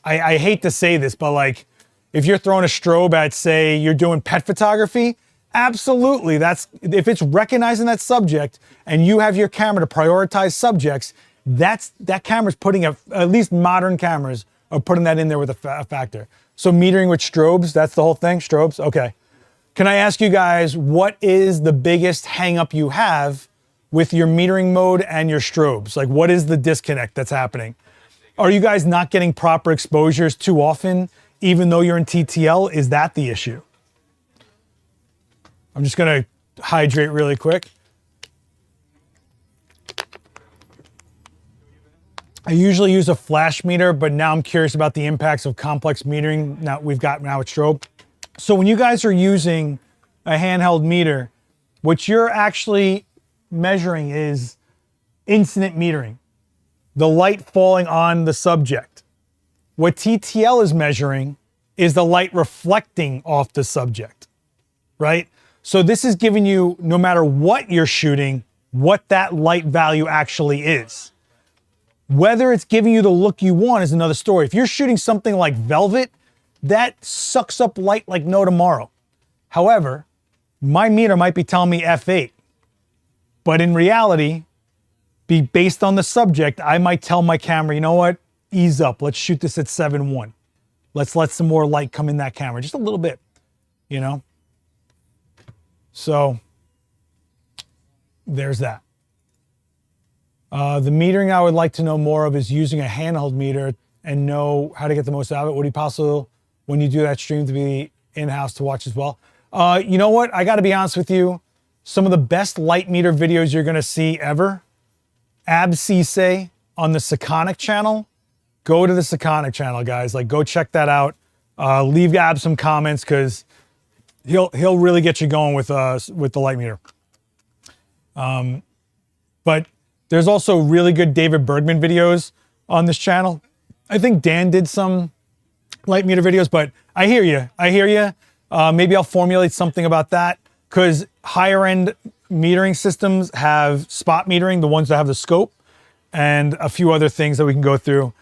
I hate to say this, but like if you're throwing a strobe at, say, you're doing pet photography, absolutely. That's, if it's recognizing that subject and you have your camera to prioritize subjects, that camera's putting at least modern cameras are putting that in there with a factor. So metering with strobes, that's the whole thing, strobes, okay. Can I ask you guys, what is the biggest hang up you have with your metering mode and your strobes? Like, what is the disconnect that's happening? Are you guys not getting proper exposures too often, even though you're in TTL? Is that the issue? I'm just gonna hydrate really quick. I usually use a flash meter, but now I'm curious about the impacts of complex metering now with strobe. So when you guys are using a handheld meter, what you're actually measuring is incident metering, the light falling on the subject. What TTL is measuring is the light reflecting off the subject, right? So this is giving you, no matter what you're shooting, what that light value actually is. Whether it's giving you the look you want is another story. If you're shooting something like Velvet, that sucks up light like no tomorrow. However, my meter might be telling me f8, but in reality, based on the subject, I might tell my camera, you know what, ease up, let's shoot this at 7.1. Let's let some more light come in that camera, just a little bit, you know? So, there's that. The metering I would like to know more of is using a handheld meter and know how to get the most out of it. Would it be possible when you do that stream to be in-house to watch as well? You know what? I got to be honest with you. Some of the best light meter videos you're going to see ever, Abcise on the Sakonic channel. Go to the Sakonic channel, guys. Like, go check that out. Leave Ab some comments because he'll really get you going with the light meter. But there's also really good David Bergman videos on this channel. I think Dan did some light meter videos, but I hear you. I hear you. Maybe I'll formulate something about that because higher end metering systems have spot metering, the ones that have the scope, and a few other things that we can go through.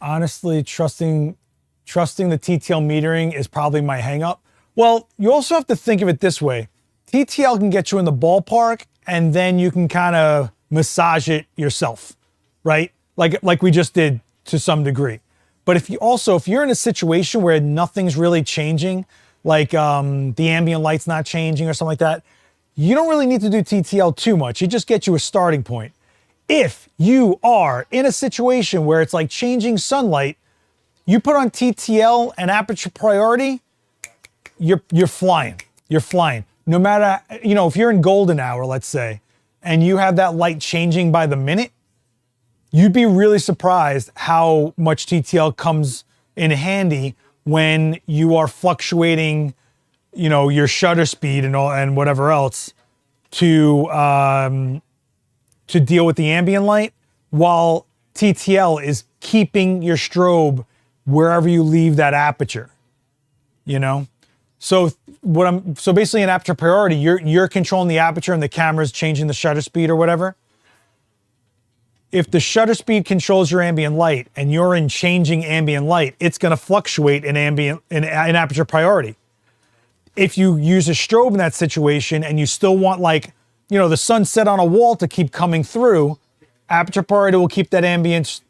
Honestly, trusting the TTL metering is probably my hang up. Well, you also have to think of it this way. TTL can get you in the ballpark and then you can kind of massage it yourself, right? Like we just did to some degree. But if you're in a situation where nothing's really changing, like the ambient light's not changing or something like that, you don't really need to do TTL too much. It just gets you a starting point. If you are in a situation where it's like changing sunlight, you put on TTL and aperture priority, you're flying. You're flying. No matter, if you're in golden hour, let's say, and you have that light changing by the minute, you'd be really surprised how much TTL comes in handy when you are fluctuating, your shutter speed and whatever else to deal with the ambient light, while TTL is keeping your strobe wherever you leave that aperture, you know? So so basically in aperture priority, you're controlling the aperture and the camera's changing the shutter speed or whatever. If the shutter speed controls your ambient light and you're in changing ambient light, it's going to fluctuate in aperture priority. If you use a strobe in that situation and you still want, like, you know, the sunset on a wall to keep coming through, aperture priority will keep that ambience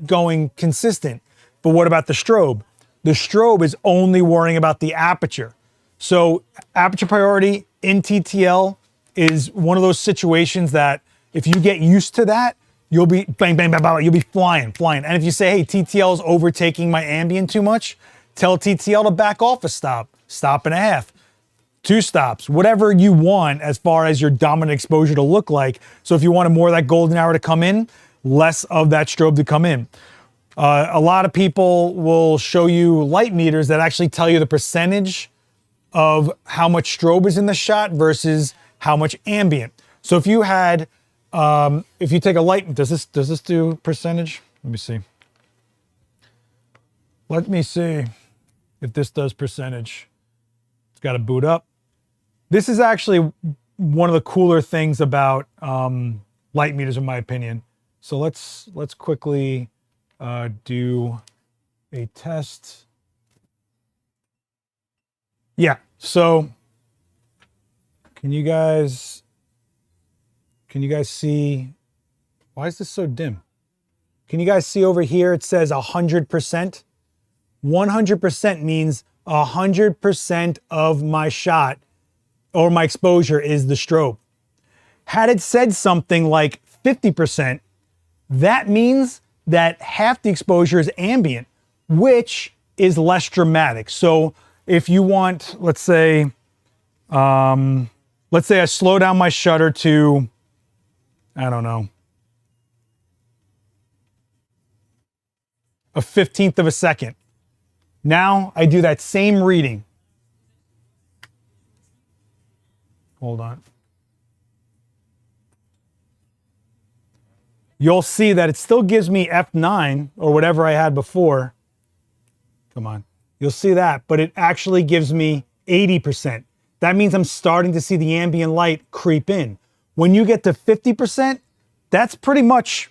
going consistent. But what about the strobe? The strobe is only worrying about the aperture. So aperture priority in TTL is one of those situations that if you get used to that, you'll be bang, bang, bang, bang, you'll be flying. And if you say, hey, TTL is overtaking my ambient too much, tell TTL to back off a stop and a half, 2 stops, whatever you want as far as your dominant exposure to look like. So if you wanted more of that golden hour to come in, less of that strobe to come in. A lot of people will show you light meters that actually tell you the percentage of how much strobe is in the shot versus how much ambient. So if you had, if you take a light, does this do percentage? Let me see. Let me see if this does percentage. It's got to boot up. This is actually one of the cooler things about light meters, in my opinion. So let's quickly do a test. Yeah, so can you guys see, why is this so dim? Can you guys see over here it says 100%? 100% means 100% of my shot or my exposure is the strobe. Had it said something like 50%, that means that half the exposure is ambient, which is less dramatic. So if you want, let's say I slow down my shutter to, I don't know, a 1/15 of a second. Now I do that same reading. Hold on. You'll see that it still gives me F9 or whatever I had before. Come on. You'll see that, but it actually gives me 80%. That means I'm starting to see the ambient light creep in. When you get to 50%, that's pretty much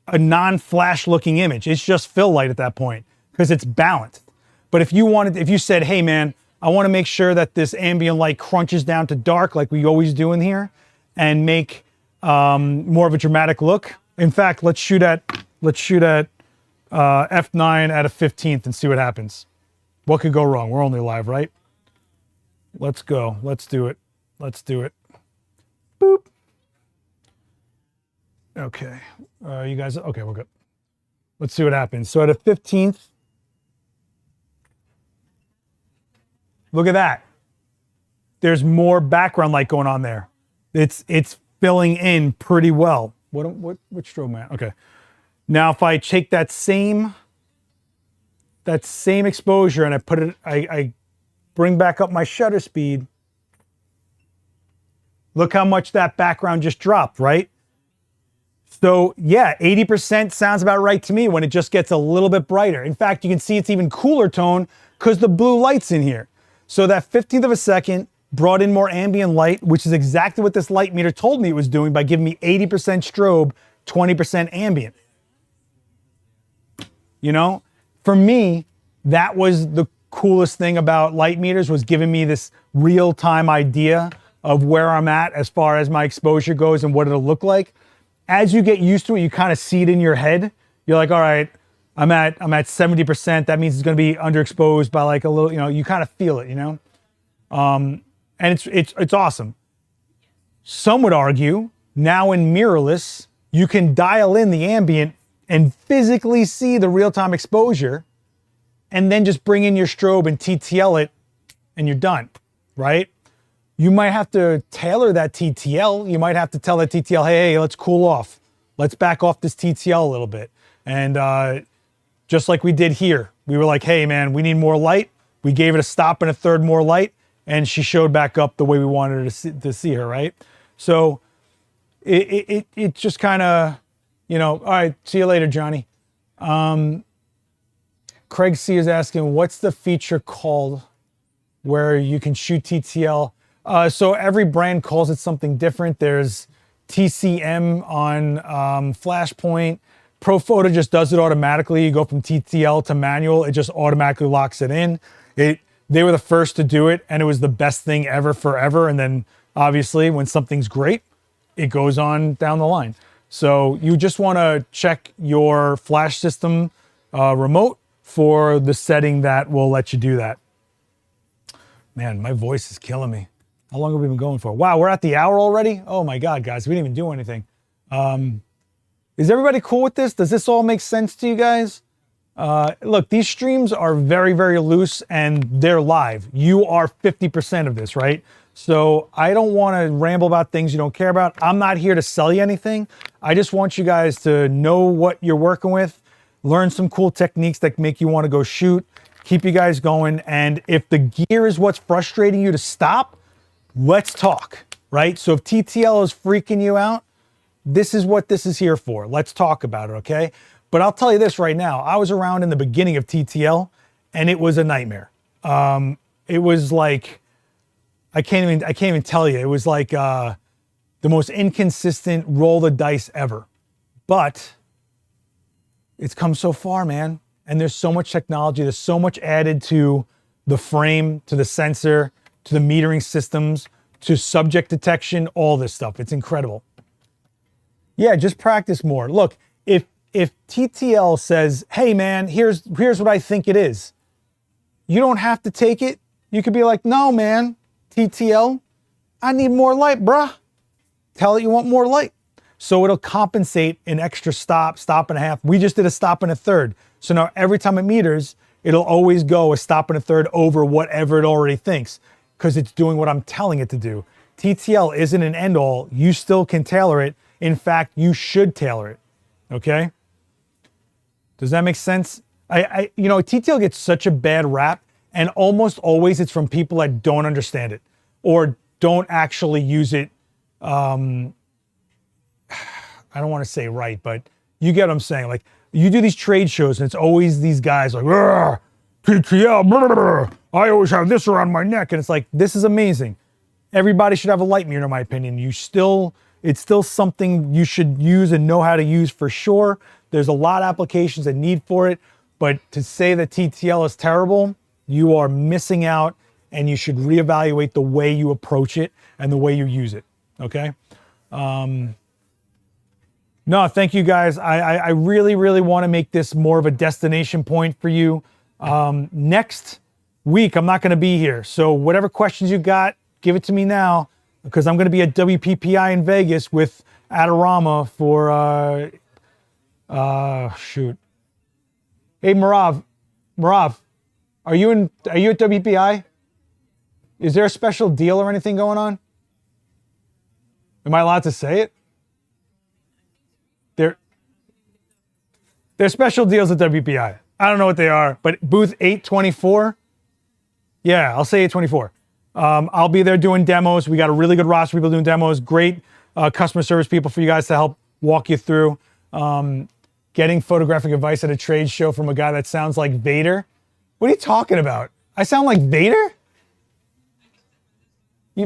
a non-flash looking image. It's just fill light at that point because it's balanced. But if you said, hey man, I want to make sure that this ambient light crunches down to dark like we always do in here and make more of a dramatic look. In fact, let's shoot at F9 at a 15th and see what happens. What could go wrong? We're only live, right? Let's go. Let's do it. Let's do it. Boop. Okay. You guys, okay, we're good. Let's see what happens. So at a 15th, look at that. There's more background light going on there. It's filling in pretty well. Which strobe am I at? Okay. Now if I take that same exposure and I bring back up my shutter speed, look how much that background just dropped, right? So yeah, 80% sounds about right to me when it just gets a little bit brighter. In fact, you can see it's even cooler tone because the blue light's in here. So that 15th of a second brought in more ambient light, which is exactly what this light meter told me it was doing by giving me 80% strobe, 20% ambient. You know, for me, that was the coolest thing about light meters, was giving me this real-time idea of where I'm at as far as my exposure goes and what it'll look like. As you get used to it, you kind of see it in your head. You're like, all right, I'm at 70%. That means it's going to be underexposed by like a little, you know, you kind of feel it, you know? And it's awesome. Some would argue now in mirrorless, you can dial in the ambient and physically see the real-time exposure and then just bring in your strobe and TTL it and you're done, right? You might have to tailor that TTL. You might have to tell that TTL, hey, let's cool off. Let's back off this TTL a little bit. And just like we did here, we were like, hey man, we need more light. We gave it a stop and a third more light, and she showed back up the way we wanted her to see her, right? So it just kind of, you know, all right, see you later, Johnny. Craig C is asking, what's the feature called where you can shoot TTL? So every brand calls it something different. There's TCM on Flashpoint. ProPhoto just does it automatically. You go from TTL to manual, it just automatically locks it in. They were the first to do it, and it was the best thing ever forever. And then obviously when something's great, it goes on down the line. So you just want to check your flash system remote for the setting that will let you do that. Man, my voice is killing me. How long have we been going for? Wow, we're at the hour already? Oh my God, guys, we didn't even do anything. Is everybody cool with this? Does this all make sense to you guys? Look, these streams are very, very loose and they're live. You are 50% of this, right? So I don't want to ramble about things you don't care about. I'm not here to sell you anything. I just want you guys to know what you're working with, learn some cool techniques that make you want to go shoot, keep you guys going. And if the gear is what's frustrating you to stop, let's talk, right? So if TTL is freaking you out, this is what this is here for. Let's talk about it, okay? But I'll tell you this right now. I was around in the beginning of TTL and it was a nightmare. It was like, I can't even tell you. It was like the most inconsistent roll the dice ever. But it's come so far, man. And there's so much technology. There's so much added to the frame, to the sensor, to the metering systems, to subject detection, all this stuff. It's incredible. Yeah, just practice more. Look, if TTL says, hey man, here's what I think it is, you don't have to take it. You could be like, no man, TTL, I need more light, bruh. Tell it you want more light. So it'll compensate an extra stop and a half. We just did a stop and a third. So now every time it meters, it'll always go a stop and a third over whatever it already thinks, because it's doing what I'm telling it to do. TTL isn't an end all. You still can tailor it. In fact, you should tailor it. Okay? Does that make sense? You know, TTL gets such a bad rap, and almost always it's from people that don't understand it or don't actually use it. I don't want to say right, but you get what I'm saying. Like, you do these trade shows and it's always these guys like, TTL, I always have this around my neck. And it's like, this is amazing. Everybody should have a light meter, in my opinion. It's still something you should use and know how to use for sure. There's a lot of applications that need for it, but to say that TTL is terrible, you are missing out, and you should reevaluate the way you approach it and the way you use it, okay? No, thank you guys. I really, really want to make this more of a destination point for you. Next week, I'm not going to be here. So whatever questions you got, give it to me now, because I'm going to be at WPPI in Vegas with Adorama for, shoot. Hey, Marav, are you at WPPI? Is there a special deal or anything going on? Am I allowed to say it? There's special deals at WPI. I don't know what they are, but booth 824. Yeah, I'll say 824. I'll be there doing demos. We got a really good roster of people doing demos. Great customer service people for you guys to help walk you through. Getting photographic advice at a trade show from a guy that sounds like Vader. What are you talking about? I sound like Vader?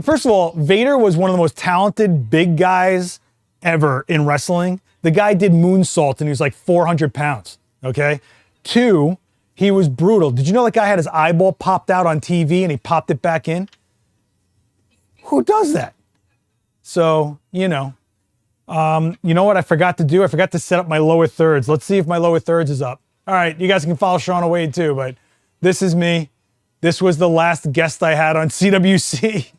First of all, Vader was one of the most talented big guys ever in wrestling. The guy did moonsault and he was like 400 pounds, okay? 2, he was brutal. Did you know that guy had his eyeball popped out on TV and he popped it back in? Who does that? So, you know what I forgot to do? I forgot to set up my lower thirds. Let's see if my lower thirds is up. All right, you guys can follow Shauna Wade too, but this is me. This was the last guest I had on CWC.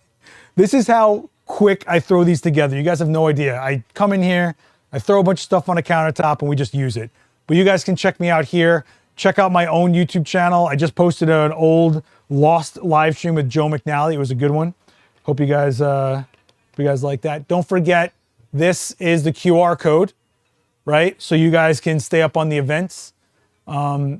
This is how quick I throw these together. You guys have no idea. I come in here, I throw a bunch of stuff on a countertop and we just use it. But you guys can check me out here. Check out my own YouTube channel. I just posted an old lost live stream with Joe McNally. It was a good one. Hope you guys like that. Don't forget, this is the QR code, right? So you guys can stay up on the events. No,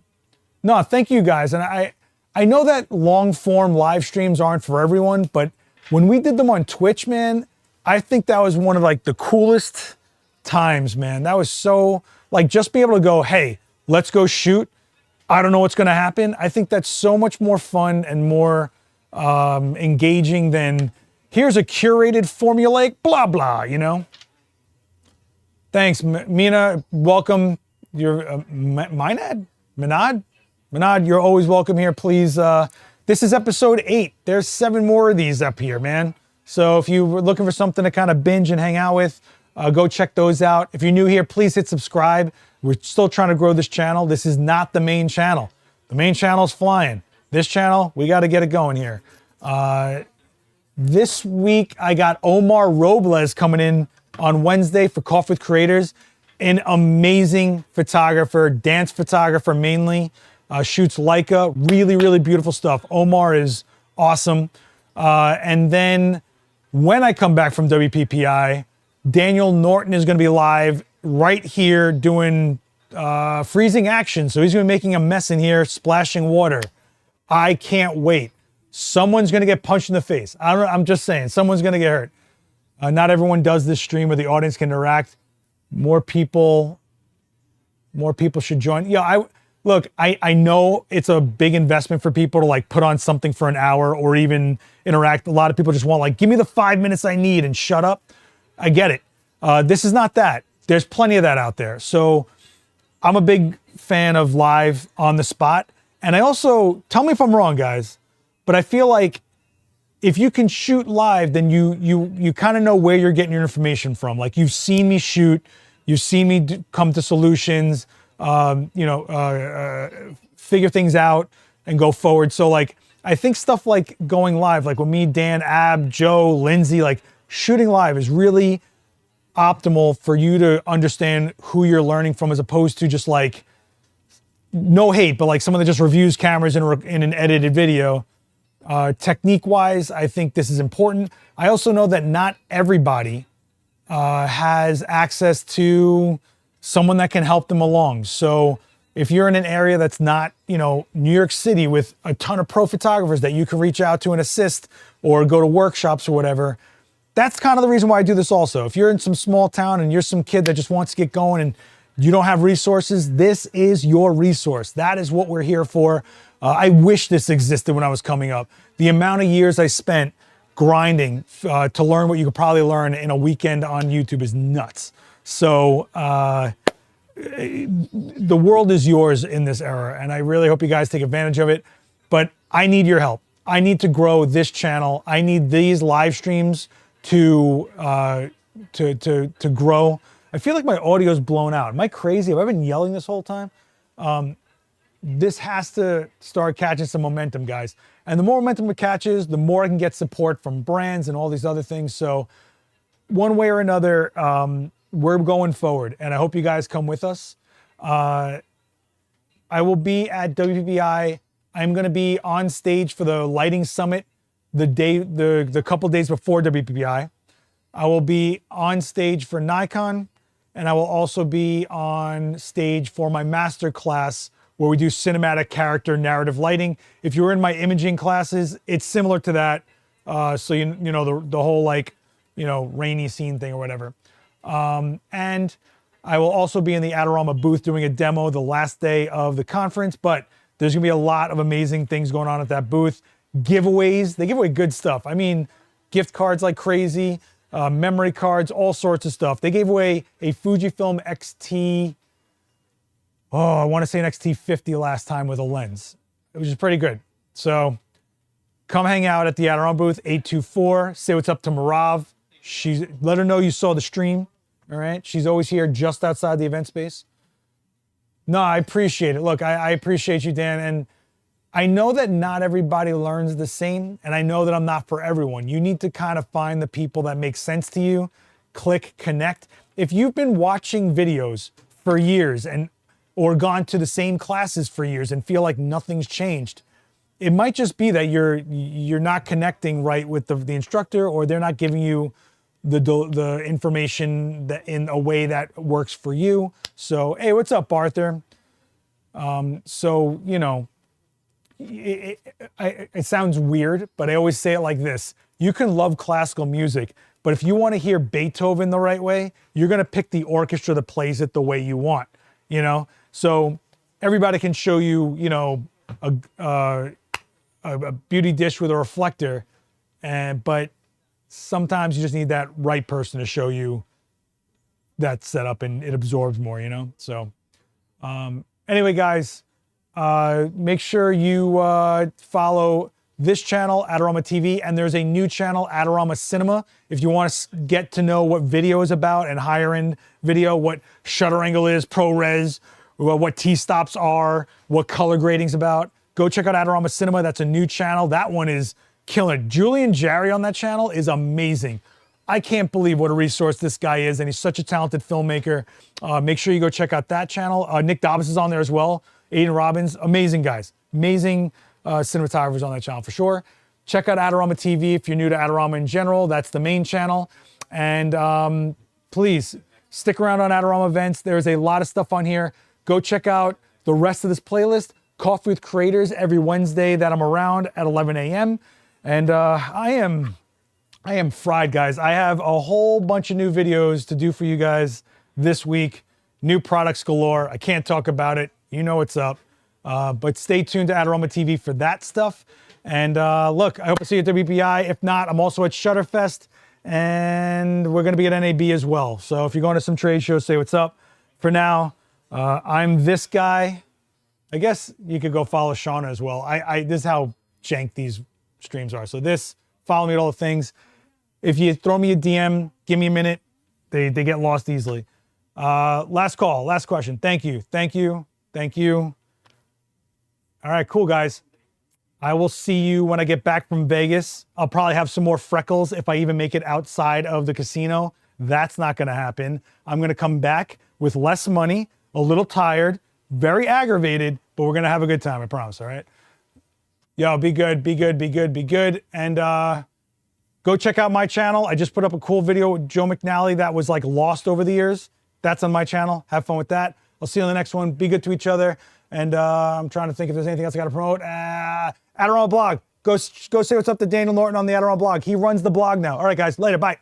thank you guys. And I know that long form live streams aren't for everyone, but when we did them on Twitch, man, I think that was one of like the coolest times, man. That was so, like, just be able to go, hey, let's go shoot. I don't know what's going to happen. I think that's so much more fun and more engaging than here's a curated formulaic blah, blah, you know? Thanks, Mina. Welcome. You're Minad? Minad, you're always welcome here. Please, this is episode 8. There's 7 more of these up here, man. So if you were looking for something to kind of binge and hang out with, go check those out. If you're new here, please hit subscribe. We're still trying to grow this channel. This is not the main channel. The main channel is flying. This channel, we got to get it going here. This week, I got Omar Robles coming in on Wednesday for Coffee with Creators. An amazing photographer, dance photographer mainly. Shoots Leica. Really, really beautiful stuff. Omar is awesome. And then when I come back from WPPI, Daniel Norton is going to be live right here doing freezing action. So he's going to be making a mess in here, splashing water. I can't wait. Someone's going to get punched in the face. I'm just saying, someone's going to get hurt. Not everyone does this stream where the audience can interact. More people should join. Yeah, I know it's a big investment for people to like put on something for an hour or even interact. A lot of people just want like, give me the 5 minutes I need and shut up. I get it. This is not that. There's plenty of that out there. So I'm a big fan of live on the spot. And I also, tell me if I'm wrong, guys, but I feel like if you can shoot live, then you kind of know where you're getting your information from. Like you've seen me shoot, you've seen me come to solutions, figure things out and go forward. So like, I think stuff like going live, like with me, Dan, Ab, Joe, Lindsay, like shooting live is really optimal for you to understand who you're learning from, as opposed to just like, no hate, but like someone that just reviews cameras in an edited video. Technique wise, I think this is important. I also know that not everybody has access to someone that can help them along. So if you're in an area that's not, New York City with a ton of pro photographers that you can reach out to and assist or go to workshops or whatever, that's kind of the reason why I do this also. If you're in some small town and you're some kid that just wants to get going and you don't have resources, this is your resource. That is what we're here for. I wish this existed when I was coming up. The amount of years I spent grinding to learn what you could probably learn in a weekend on YouTube is nuts. So the world is yours in this era, and I really hope you guys take advantage of it. But I need your help. I need to grow this channel. I need these live streams to grow. I feel like my audio's blown out. Am I crazy? Have I been yelling this whole time? This has to start catching some momentum, guys. And the more momentum it catches, the more I can get support from brands and all these other things. So one way or another, we're going forward, and I hope you guys come with us. I will be at WPPI. I'm going to be on stage for the lighting summit the couple days before WPPI. I will be on stage for Nikon, and I will also be on stage for my master class where we do cinematic character narrative lighting. If you're in my imaging classes, it's similar to that. So you know the whole like, rainy scene thing or whatever. And I will also be in the Adorama booth doing a demo the last day of the conference, but there's gonna be a lot of amazing things going on at that booth. Giveaways, they give away good stuff. I mean, gift cards like crazy, memory cards, all sorts of stuff. They gave away a Fujifilm XT, I want to say an XT50 last time with a lens, which is pretty good. So come hang out at the Adorama booth, 824. Say what's up to Marav. Let her know you saw the stream. All right. She's always here just outside the event space. No, I appreciate it. Look, I appreciate you, Dan. And I know that not everybody learns the same. And I know that I'm not for everyone. You need to kind of find the people that make sense to you. Click, connect. If you've been watching videos for years or gone to the same classes for years and feel like nothing's changed, it might just be that you're not connecting right with the instructor, or they're not giving you the information that in a way that works for you. So, hey, what's up, Arthur? It sounds weird, but I always say it like this. You can love classical music, but if you want to hear Beethoven the right way, you're going to pick the orchestra that plays it the way you want, So everybody can show you, you know, a beauty dish with a reflector, but sometimes you just need that right person to show you that setup, and it absorbs more, you know? So anyway, guys, make sure you follow this channel, Adorama TV, and there's a new channel, Adorama Cinema. If you want to get to know what video is about and higher end video, what shutter angle is, ProRes, what T-stops are, what color grading's about, go check out Adorama Cinema. That's a new channel. That one is killing. Julian Jarry on that channel is amazing. I can't believe what a resource this guy is, and he's such a talented filmmaker. Make sure you go check out that channel. Nick Dobbs is on there as well. Aiden Robbins, amazing guys. Amazing cinematographers on that channel for sure. Check out Adorama TV if you're new to Adorama in general. That's the main channel. And please stick around on Adorama Events. There's a lot of stuff on here. Go check out the rest of this playlist. Coffee with Creators every Wednesday that I'm around at 11 a.m. And I am fried, guys. I have a whole bunch of new videos to do for you guys this week. New products galore. I can't talk about it. You know what's up. But stay tuned to Adorama TV for that stuff. And look, I hope to see you at WPI. If not, I'm also at Shutterfest, and we're going to be at NAB as well. So if you're going to some trade shows, say what's up. For now, I'm this guy. I guess you could go follow Shauna as well. This is how jank these streams are. So follow me at all the things. If you throw me a DM, give me a minute. They get lost easily. Last call, last question. Thank you, thank you, thank you. All right, cool, guys. I will see you when I get back from Vegas. I'll probably have some more freckles if I even make it outside of the casino. That's not gonna happen. I'm gonna come back with less money, a little tired, very aggravated, but we're gonna have a good time, I promise, all right? Yo, be good, be good, be good, be good. And go check out my channel. I just put up a cool video with Joe McNally that was like lost over the years. That's on my channel. Have fun with that. I'll see you on the next one. Be good to each other. And I'm trying to think if there's anything else I got to promote. Adorama blog. Go say what's up to Daniel Norton on the Adorama blog. He runs the blog now. All right, guys. Later. Bye.